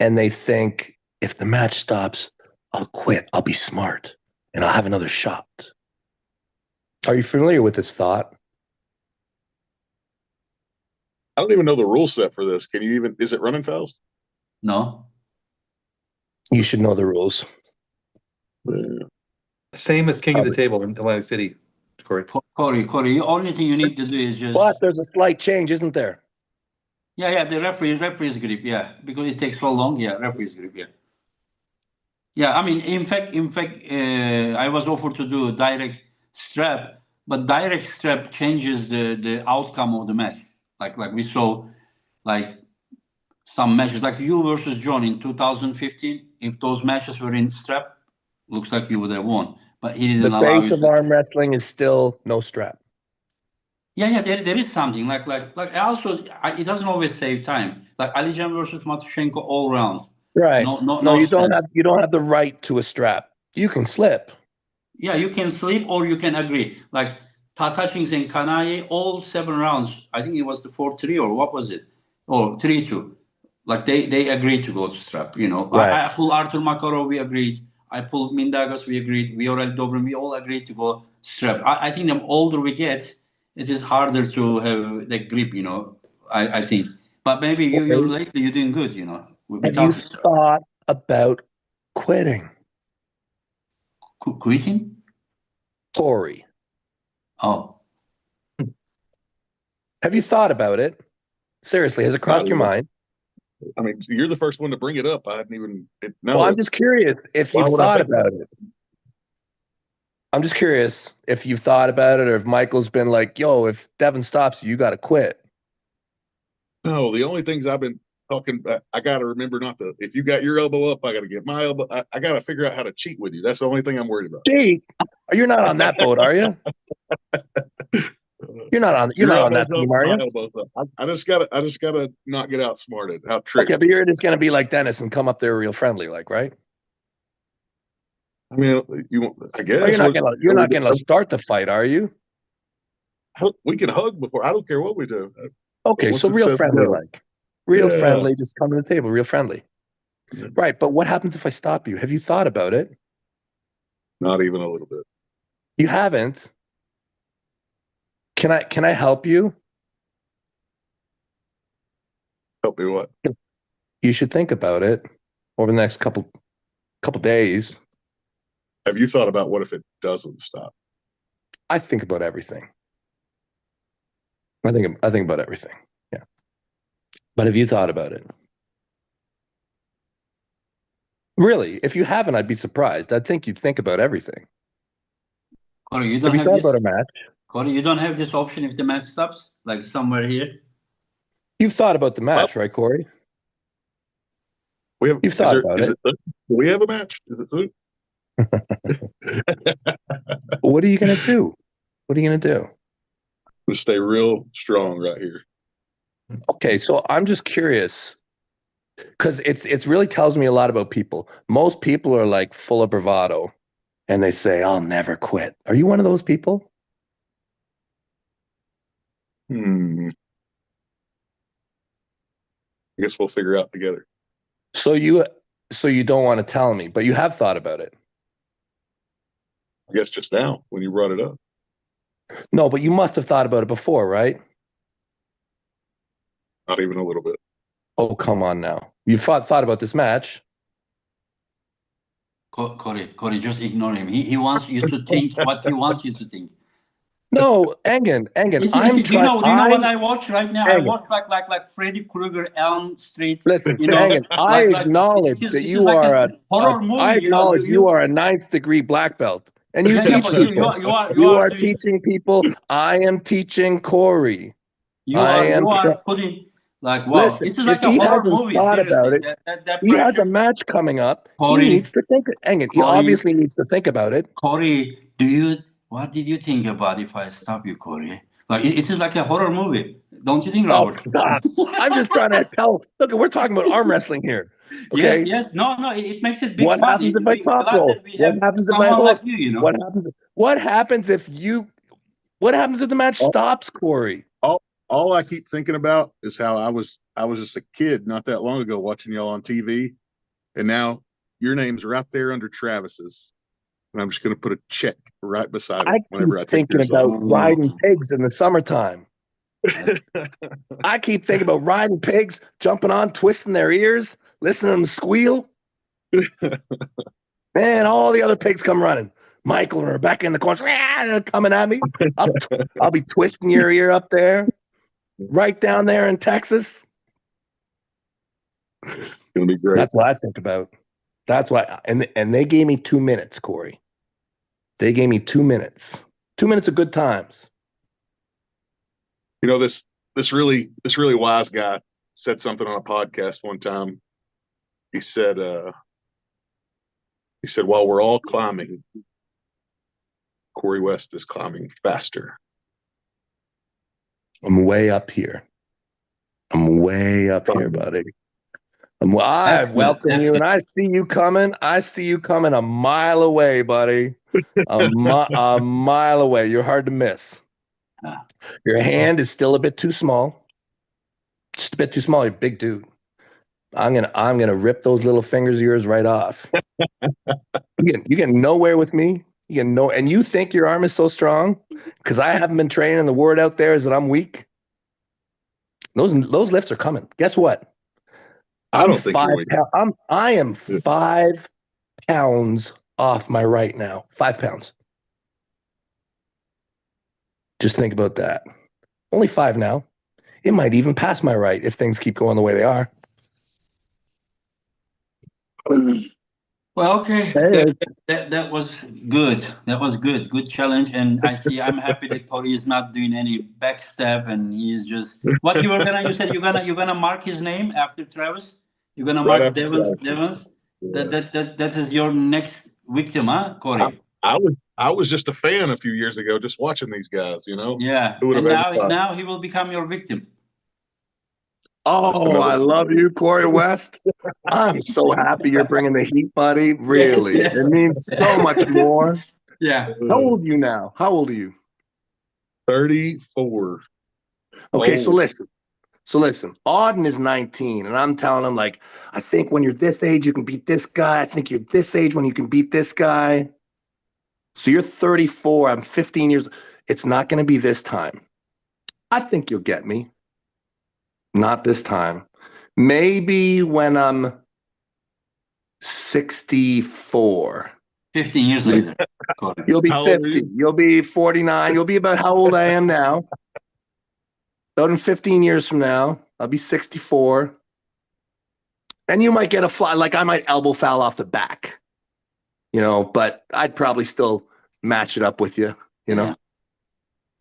E: and they think if the match stops, I'll quit. I'll be smart and I'll have another shot. Are you familiar with this thought?
A: I don't even know the rule set for this. Can you even? Is it running fouls?
B: No.
E: You should know the rules.
A: Yeah.
D: Same as King of the Table in Atlantic City, Corey.
B: Corey, the only thing you need to do is just.
E: But there's a slight change, isn't there?
B: Yeah, the referee's grip, yeah, because it takes so long. Yeah, referee's grip, yeah. Yeah, I mean, in fact, I was offered to do direct strap, but direct strap changes the outcome of the match. Like we saw, like some matches, like you versus John in 2015. If those matches were in strap, looks like you would have won. But he didn't
E: The
B: allow
E: base
B: you
E: of
B: to.
E: arm wrestling is still no strap.
B: Yeah, there is something like also it doesn't always save time. Like Alijan versus Matushenko all rounds.
E: Right.
B: No,
E: you don't
B: strap.
E: have the right to a strap. You can slip.
B: Yeah, you can sleep or you can agree. Like Tatachings and Kanaye, all 7 rounds. I think it was the 4-3 or what was it? Or 3-2. Like they agreed to go to strap. You know,
E: Right.
B: I pulled Artur Makarov, we agreed. I pulled Mindaugas, we agreed. Viorel Dobrin, we all agreed to go strap. I think the older we get, it is harder to have the grip. You know, I think. But maybe you lately you're doing good. You know,
E: Have you thought about quitting?
B: Quitting?
E: Corey,
B: Oh.
E: have you thought about it? Seriously, has it crossed your mind?
A: I mean, you're the first one to bring it up. I hadn't even. No,
E: Well, I'm just curious if
A: Why
E: you've
A: would I
E: thought
A: think
E: about it. I'm just curious if you've thought about it or if Michael's been like, yo, if Devon stops you, you got to quit.
A: no. The only things I've been talking about, I got to remember not to. If you got your elbow up, I got to get my elbow. I got to figure out how to cheat with you. That's the only thing I'm worried about.
E: Gee, you're not on that boat, are you? You're not on that team, are you?
A: I just gotta not get outsmarted. How tricky.
E: Okay, but you're just gonna be like Dennis and come up there real friendly, like, right?
A: I mean, I guess
E: Or you're not gonna start the fight, are you?
A: We can hug before. I don't care what we do.
E: Okay, so real friendly, like real friendly. Just come to the table, real friendly.
A: Yeah.
E: Right, but what happens if I stop you? Have you thought about it?
A: Not even a little bit.
E: You haven't. Can I help you?
A: Help me what?
E: You should think about it over the next couple days.
A: Have you thought about what if it doesn't stop?
E: I think about everything. I think about everything. Yeah. But have you thought about it? Really, if you haven't, I'd be surprised. I'd think you'd think about everything.
B: Corey, you don't
E: have you
B: have
E: thought
B: this.
E: about a match?
B: Corey, you don't have this option if the match stops, like somewhere here.
E: You've thought about the match, right, Corey?
A: You've
E: thought about it.
A: Do we have a match? Is it soon?
E: What are you gonna do? What are you gonna do?
A: I'm gonna stay real strong right here.
E: Okay, so I'm just curious because it's really tells me a lot about people. Most people are like full of bravado, and they say, "I'll never quit." Are you one of those people?
A: I guess we'll figure out together.
E: So you don't want to tell me, but you have thought about it.
A: I guess just now when you brought it up.
E: No, but you must have thought about it before, right?
A: Not even a little bit.
E: Oh, come on now. You thought about this match.
B: Corey, just ignore him. He wants you to think what he wants you to think.
E: No, Engen, I'm trying.
B: Do you know what I watch right now?
E: Engen.
B: I watch like Freddy Krueger, Elm Street.
E: Listen,
B: you know,
E: Engen, I acknowledge that you are a
B: horror movie.
E: I acknowledge you are a 9th degree black belt, and you teach people. You are teaching people. I am teaching Corey.
B: You are putting like wow.
E: Listen,
B: this is like
E: if
B: a
E: he
B: horror
E: hasn't
B: movie.
E: thought
B: Seriously.
E: about it,
B: That
E: he has a match coming up.
B: Corey,
E: he needs to think. Engen, he obviously needs to think about it.
B: Corey, what did you think about if I stop you, Corey? Like it is like a horror movie, don't you think, Robert?
E: Oh, stop! I'm just trying to tell. Look, we're talking about arm wrestling here. Okay?
B: Yes. No, it makes it big.
E: What happens if I top roll? What happens if I hook?
B: Like you know?
E: What happens if the match stops, Corey?
A: All I keep thinking about is how I was just a kid not that long ago watching y'all on TV, and now your name's right there under Travis's, and I'm just going to put a check right beside
E: I
A: it whenever I
E: keep
A: take
E: thinking
A: yours
E: about
A: off.
E: riding pigs in the summertime. I keep thinking about riding pigs, jumping on, twisting their ears, listening to them squeal. Man, all the other pigs come running. Michael and Rebecca in the corner, coming at me. I'll be twisting your ear up there, right down there in Texas.
A: It's going to be great.
E: That's what I think about. That's why, and they gave me 2 minutes, Corey. They gave me 2 minutes. 2 minutes of good times.
A: You know, this really wise guy said something on a podcast one time. He said, while we're all climbing, Corey West is climbing faster.
E: I'm way up here. I'm way up here, buddy. I welcome you, and I see you coming. I see you coming a mile away, buddy. A mile away. You're hard to miss. Your hand is still a bit too small. Just a bit too small. You're a big dude. I'm gonna rip those little fingers of yours right off. You get nowhere with me. You get no, and you think your arm is so strong because I haven't been training. And the word out there is that I'm weak. Those lifts are coming. Guess what?
A: I don't think you're weak.
E: I am 5 pounds off my right now. 5 pounds. Just think about that. Only 5 now. It might even pass my right if things keep going the way they are.
B: Well, okay, that was good. That was good. Good challenge, and I'm happy that Corey is not doing any backstab, and he is just what you were gonna. You said you're gonna mark his name after Travis. You're gonna
A: Right
B: mark
A: after
B: Devon's.
A: Travis. Yeah.
B: That is your next victim, huh, Corey?
A: I was just a fan a few years ago, just watching these guys. You know,
B: Yeah,
A: who would
B: and
A: have ever thought?
B: now he will become your victim.
E: Oh, I love you, Corey West. I'm so happy you're bringing the heat, buddy. Really,
B: Yes.
E: it means so much more.
B: Yeah.
E: How old are you now? How old are you?
A: 34.
E: Okay,
A: Old.
E: So listen, Auden is 19, and I'm telling him, like, I think when you're this age, you can beat this guy. I think you're this age when you can beat this guy. So you're 34. I'm 15 years. It's not going to be this time. I think you'll get me. Not this time. Maybe when I'm 64.
B: 15 years later, Corey.
E: You'll be
A: How old are
E: 50.
A: you?
E: You'll be 49. You'll be about how old I am now. About in 15 years from now, I'll be 64. And you might get a fly, like I might elbow foul off the back, but I'd probably still match it up with you,
B: Yeah.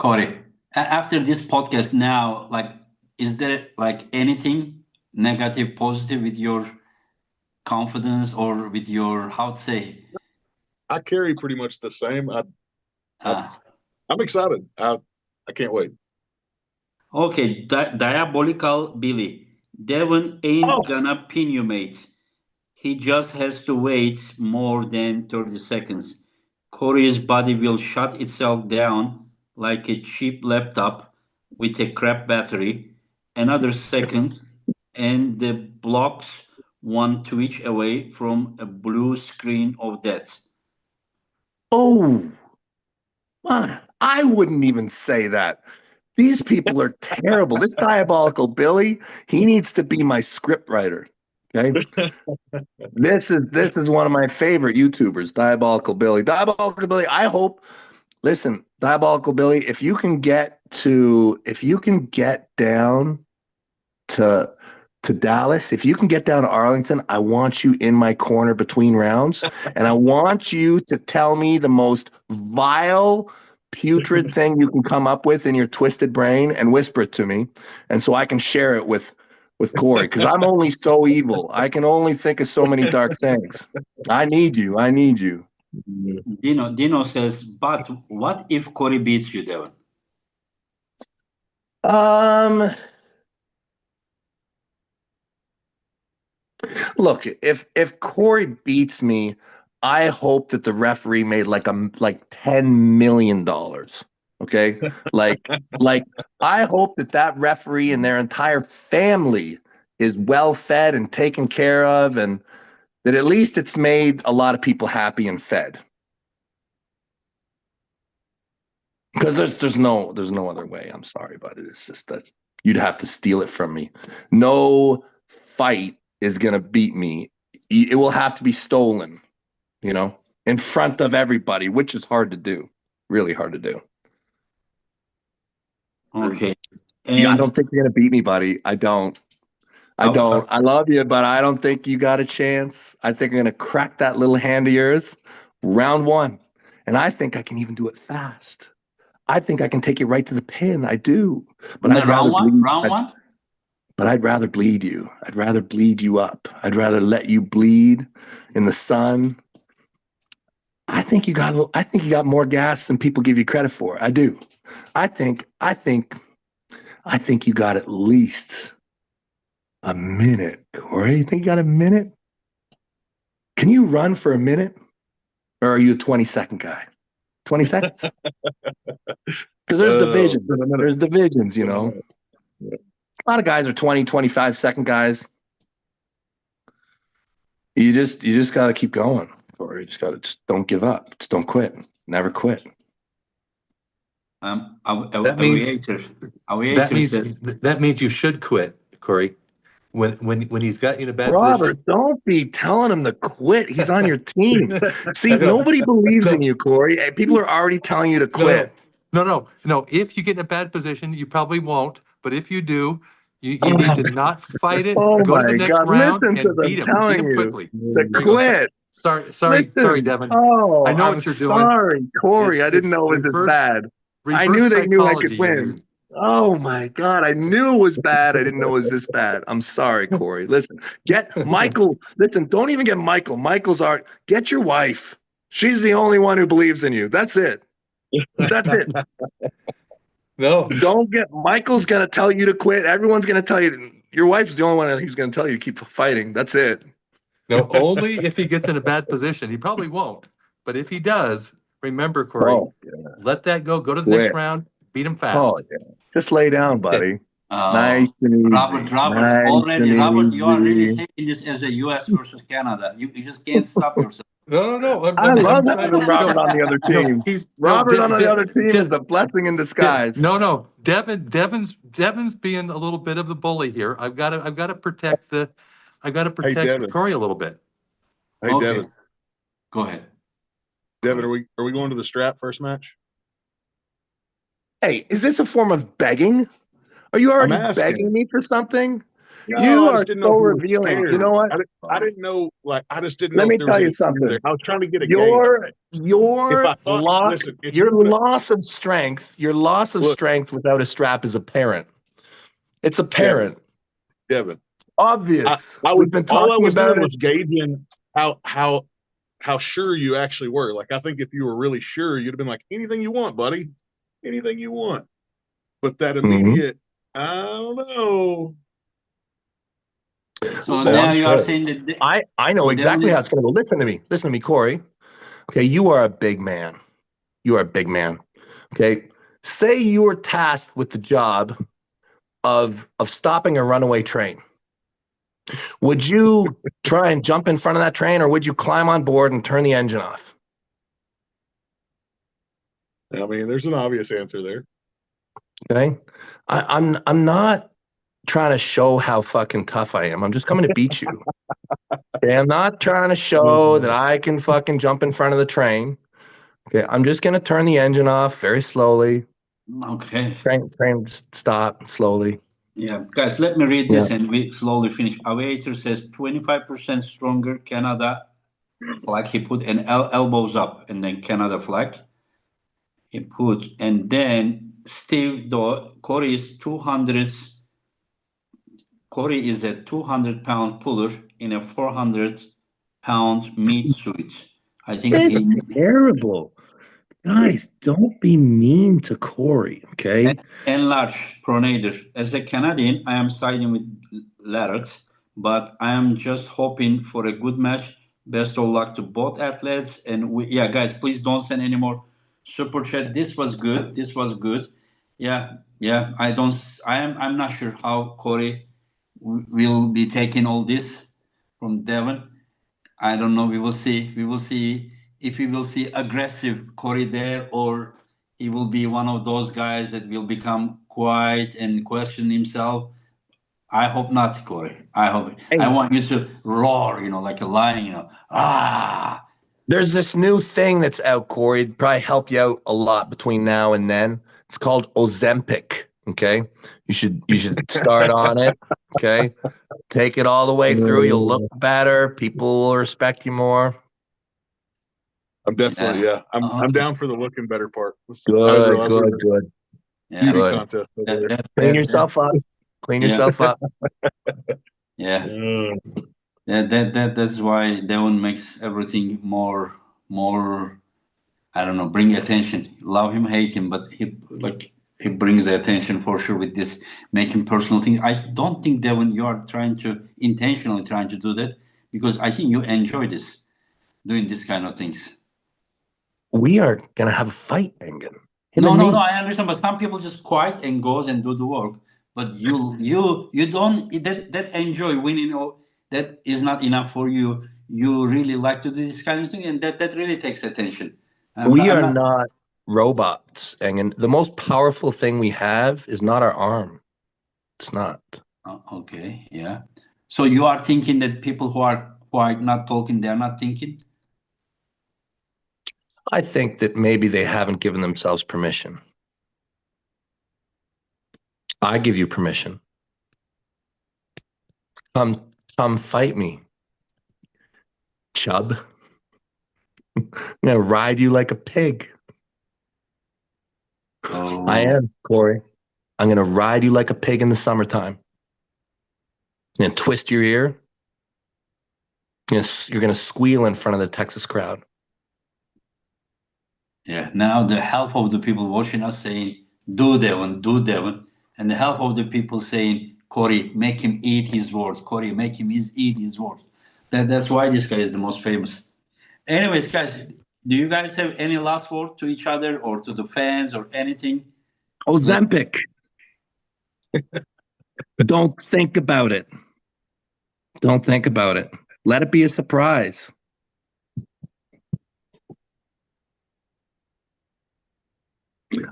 B: Corey, after this podcast now, like, is there like anything negative, positive with your confidence or with your, how to say?
A: I carry pretty much the same. I'm excited. I can't wait.
B: Okay, Diabolical Billy. Devon ain't gonna pin you, mate. He just has to wait more than 30 seconds. Corey's body will shut itself down like a cheap laptop with a crap battery. Another second, and the blocks 1 twitch away from a blue screen of death.
E: Oh, man, I wouldn't even say that. These people are terrible. This Diabolical Billy, he needs to be my script writer. Okay. This is one of my favorite YouTubers, Diabolical Billy. Diabolical Billy, listen, Diabolical Billy, if you can get down to Dallas, if you can get down to Arlington, I want you in my corner between rounds, and I want you to tell me the most vile, putrid thing you can come up with in your twisted brain and whisper it to me, and so I can share it with Corey, because I'm only so evil. I can only think of so many dark things. I need you.
B: Dino says, but what if Corey beats you, Devon?
E: Look, if Corey beats me, I hope that the referee made like $10 million. Okay, like I hope that referee and their entire family is well fed and taken care of, and that at least it's made a lot of people happy and fed. Because there's no other way. I'm sorry, but it's just you'd have to steal it from me. No fight is gonna beat me. It will have to be stolen, in front of everybody, which is hard to do. Really hard to do.
B: Okay.
E: Yeah, I
B: And
E: don't think you're gonna beat me, buddy. I don't. I love you, but I don't think you got a chance. I think I'm gonna crack that little hand of yours, round one, and I think I can even do it fast. I think I can take you right to the pin. I do, but I'd rather bleed.
B: Round one.
E: But I'd rather bleed you. I'd rather bleed you up. I'd rather let you bleed in the sun. I think you got more gas than people give you credit for. I do. I think you got at least a minute. Corey, you think you got a minute? Can you run for a minute? Or are you a 20-second guy? 20 seconds? Because there's divisions. There's divisions,
A: Yeah.
E: A lot of guys are 20, 25-second guys. You just got to keep going. Or you just don't give up. Just don't quit. Never quit.
D: That means you should quit, Corey. When he's got you in a bad
E: Robert,
D: position.
E: don't be telling him to quit. He's on your team. See, nobody believes in you, Corey. People are already telling you to quit.
D: No. If you get in a bad position, you probably won't. But if you do, you need to not fight it.
E: Oh
D: Go to
E: my
D: the next
E: God!
D: round
E: Listen to
D: and
E: them
D: beat him.
E: telling
D: Beat him
E: you
D: quickly.
E: to
D: There you go.
E: quit.
D: Sorry, Devon.
E: Oh,
D: I know
E: I'm
D: what you're doing.
E: sorry, Corey. I didn't know it was this bad. I knew they knew I could
D: psychology you're
E: win.
D: using.
E: Oh my God. I knew it was bad. I didn't know it was this bad. I'm sorry, Corey. Listen, get Michael. Listen, don't even get Michael. Get your wife. She's the only one who believes in you. That's it. That's it.
D: No.
E: Don't get Michael's going to tell you to quit. Everyone's going to tell you. Your wife's the only one who's going to tell you to keep fighting. That's it.
D: No, only if he gets in a bad position. He probably won't. But if he does, remember, Corey, let that go. Go to the next round. Beat him fast.
E: Oh, yeah. Just lay down, buddy. Nice and easy.
B: Robert, Robert, you are really taking this as a U.S. versus Canada. You just can't stop yourself.
D: No.
E: I love having Robert on the other team. Robert on the other team is a blessing in disguise.
D: No. Devin's being a little bit of the bully here. I've got to protect Corey a little bit.
A: Hey,
B: Okay.
A: Devon.
B: Go ahead.
A: Devon, are we going to the strap first match?
E: Hey, is this a form of begging? Are you already begging me for something?
A: No,
E: you
A: I
E: are
A: just didn't
E: so
A: know if you were
E: revealing.
A: scared.
E: You know what?
A: I didn't know. I just didn't know.
E: Let me
A: if there was
E: tell you
A: any fear
E: something.
A: there. I was trying to get a
E: Your
A: If I thought-
E: loss,
A: listen, if
E: your
A: you would've-
E: loss of strength, without a strap is apparent. It's apparent.
A: Devon.
E: Obvious.
A: We've
E: been
A: all I
E: talking
A: was
E: about
A: doing
E: it.
A: was gauging how sure you actually were. Like, I think if you were really sure, you'd have been like, anything you want, buddy, anything you want. But that immediate, I don't know.
B: So now you are saying that
E: I know exactly how it's going to go. Listen to me, Corey. Okay, you are a big man. Okay, say you were tasked with the job of stopping a runaway train. Would you try and jump in front of that train, or would you climb on board and turn the engine off?
A: I mean, there's an obvious answer there.
E: Okay, I'm not trying to show how fucking tough I am. I'm just coming to beat you. Okay, I'm not trying to show that I can fucking jump in front of the train. Okay, I'm just gonna turn the engine off very slowly.
B: Okay.
E: Train stop slowly.
B: Yeah, guys, let me read this and we slowly finish. Aviator says 25% stronger Canada flag. He put an elbows up and then Canada flag. He put, and then Steve, though, Corey is 200. Corey is a 200-pound puller in a 400-pound meat suit. I think
E: It's terrible. Guys, don't be mean to Corey, okay?
B: Enlarge pronator. As a Canadian, I am siding with Larratt, but I am just hoping for a good match. Best of luck to both athletes. And guys, please don't send any more super chat. This was good. Yeah. I'm not sure how Corey will be taking all this from Devon. I don't know. We will see. We will see if we will see aggressive Corey there, or he will be one of those guys that will become quiet and question himself. I hope not, Corey. I hope. I want you to roar, like a lion, ah.
E: There's this new thing that's out, Corey. It'd probably help you out a lot between now and then. It's called Ozempic. Okay, you should start on it. Okay, take it all the way through. You'll look better. People will respect you more.
A: I'm definitely,
B: Yeah.
A: I'm
B: Okay.
A: down for the looking better part. I didn't
E: Good,
A: realize we
E: good,
A: were
E: good.
B: Yeah.
A: beauty
E: Good.
A: contest over there.
E: Clean yourself up. Clean
B: Yeah.
E: yourself up.
B: Yeah.
A: Mm.
B: That's why Devon makes everything more. I don't know. Bring attention. Love him, hate him, but he brings the attention for sure with this making personal thing. I don't think, Devon, you are intentionally trying to do that, because I think you enjoy doing this kind of things.
E: We are gonna have a fight, Engen.
B: No, I understand, but some people just quiet and goes and do the work. But you don't that enjoy winning, or that is not enough for you. You really like to do this kind of thing, and that really takes attention.
E: We are not robots, Engen. The most powerful thing we have is not our arm. It's not.
B: Okay, yeah. So you are thinking that people who are quiet, not talking, they are not thinking?
E: I think that maybe they haven't given themselves permission. I give you permission. Come fight me, chub. I'm gonna ride you like a pig.
B: Oh.
E: I am, Corey. I'm gonna ride you like a pig in the summertime. I'm gonna twist your ear. You're gonna squeal in front of the Texas crowd.
B: Yeah. Now the half of the people watching us saying, "Do Devon," and the half of the people saying, "Corey, make him eat his words. Corey, make him eat his words." That's why this guy is the most famous. Anyways, guys, do you guys have any last word to each other or to the fans or anything?
E: Ozempic. Don't think about it. Don't think about it. Let it be a surprise.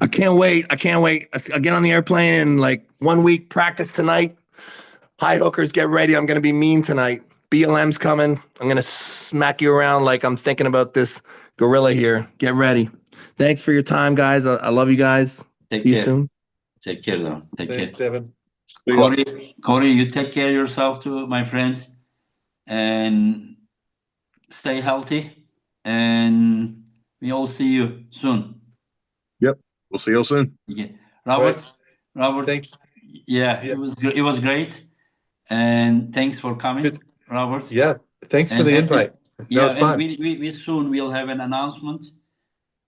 E: I can't wait. I'll get on the airplane in like 1 week. Practice tonight. High hookers, get ready. I'm going to be mean tonight. BLM's coming. I'm going to smack you around like I'm thinking about this gorilla here. Get ready. Thanks for your time, guys. I love you guys.
B: Take
E: See you
B: care.
E: soon.
B: Take care, though. Take care.
C: Thanks, Devon.
B: Corey, you take care of yourself too, my friend, and stay healthy. And we all see you soon.
A: Yep. We'll see you soon.
B: Yeah. Robert,
C: Thanks.
B: yeah, it was great. And thanks for coming,
C: Good.
B: Robert.
C: Yeah. Thanks for the invite. That was fun.
B: We soon will have an announcement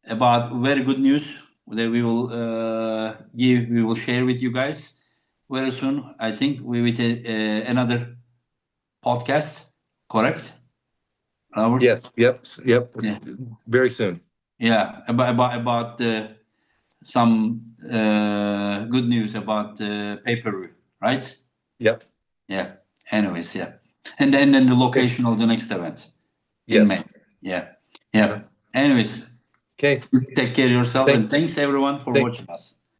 B: about very good news that we will share with you guys very soon. I think we will another podcast, correct, Robert?
C: Yes. Yep.
B: Yeah.
C: Very soon.
B: Yeah, about some good news about pay-per-view, right?
C: Yep.
B: Yeah. Anyways, yeah. And then the location of the next event in May. Yeah. Yeah.
C: Uh-huh.
B: Anyways,
C: Okay.
B: take care of yourself, and thanks everyone for watching us.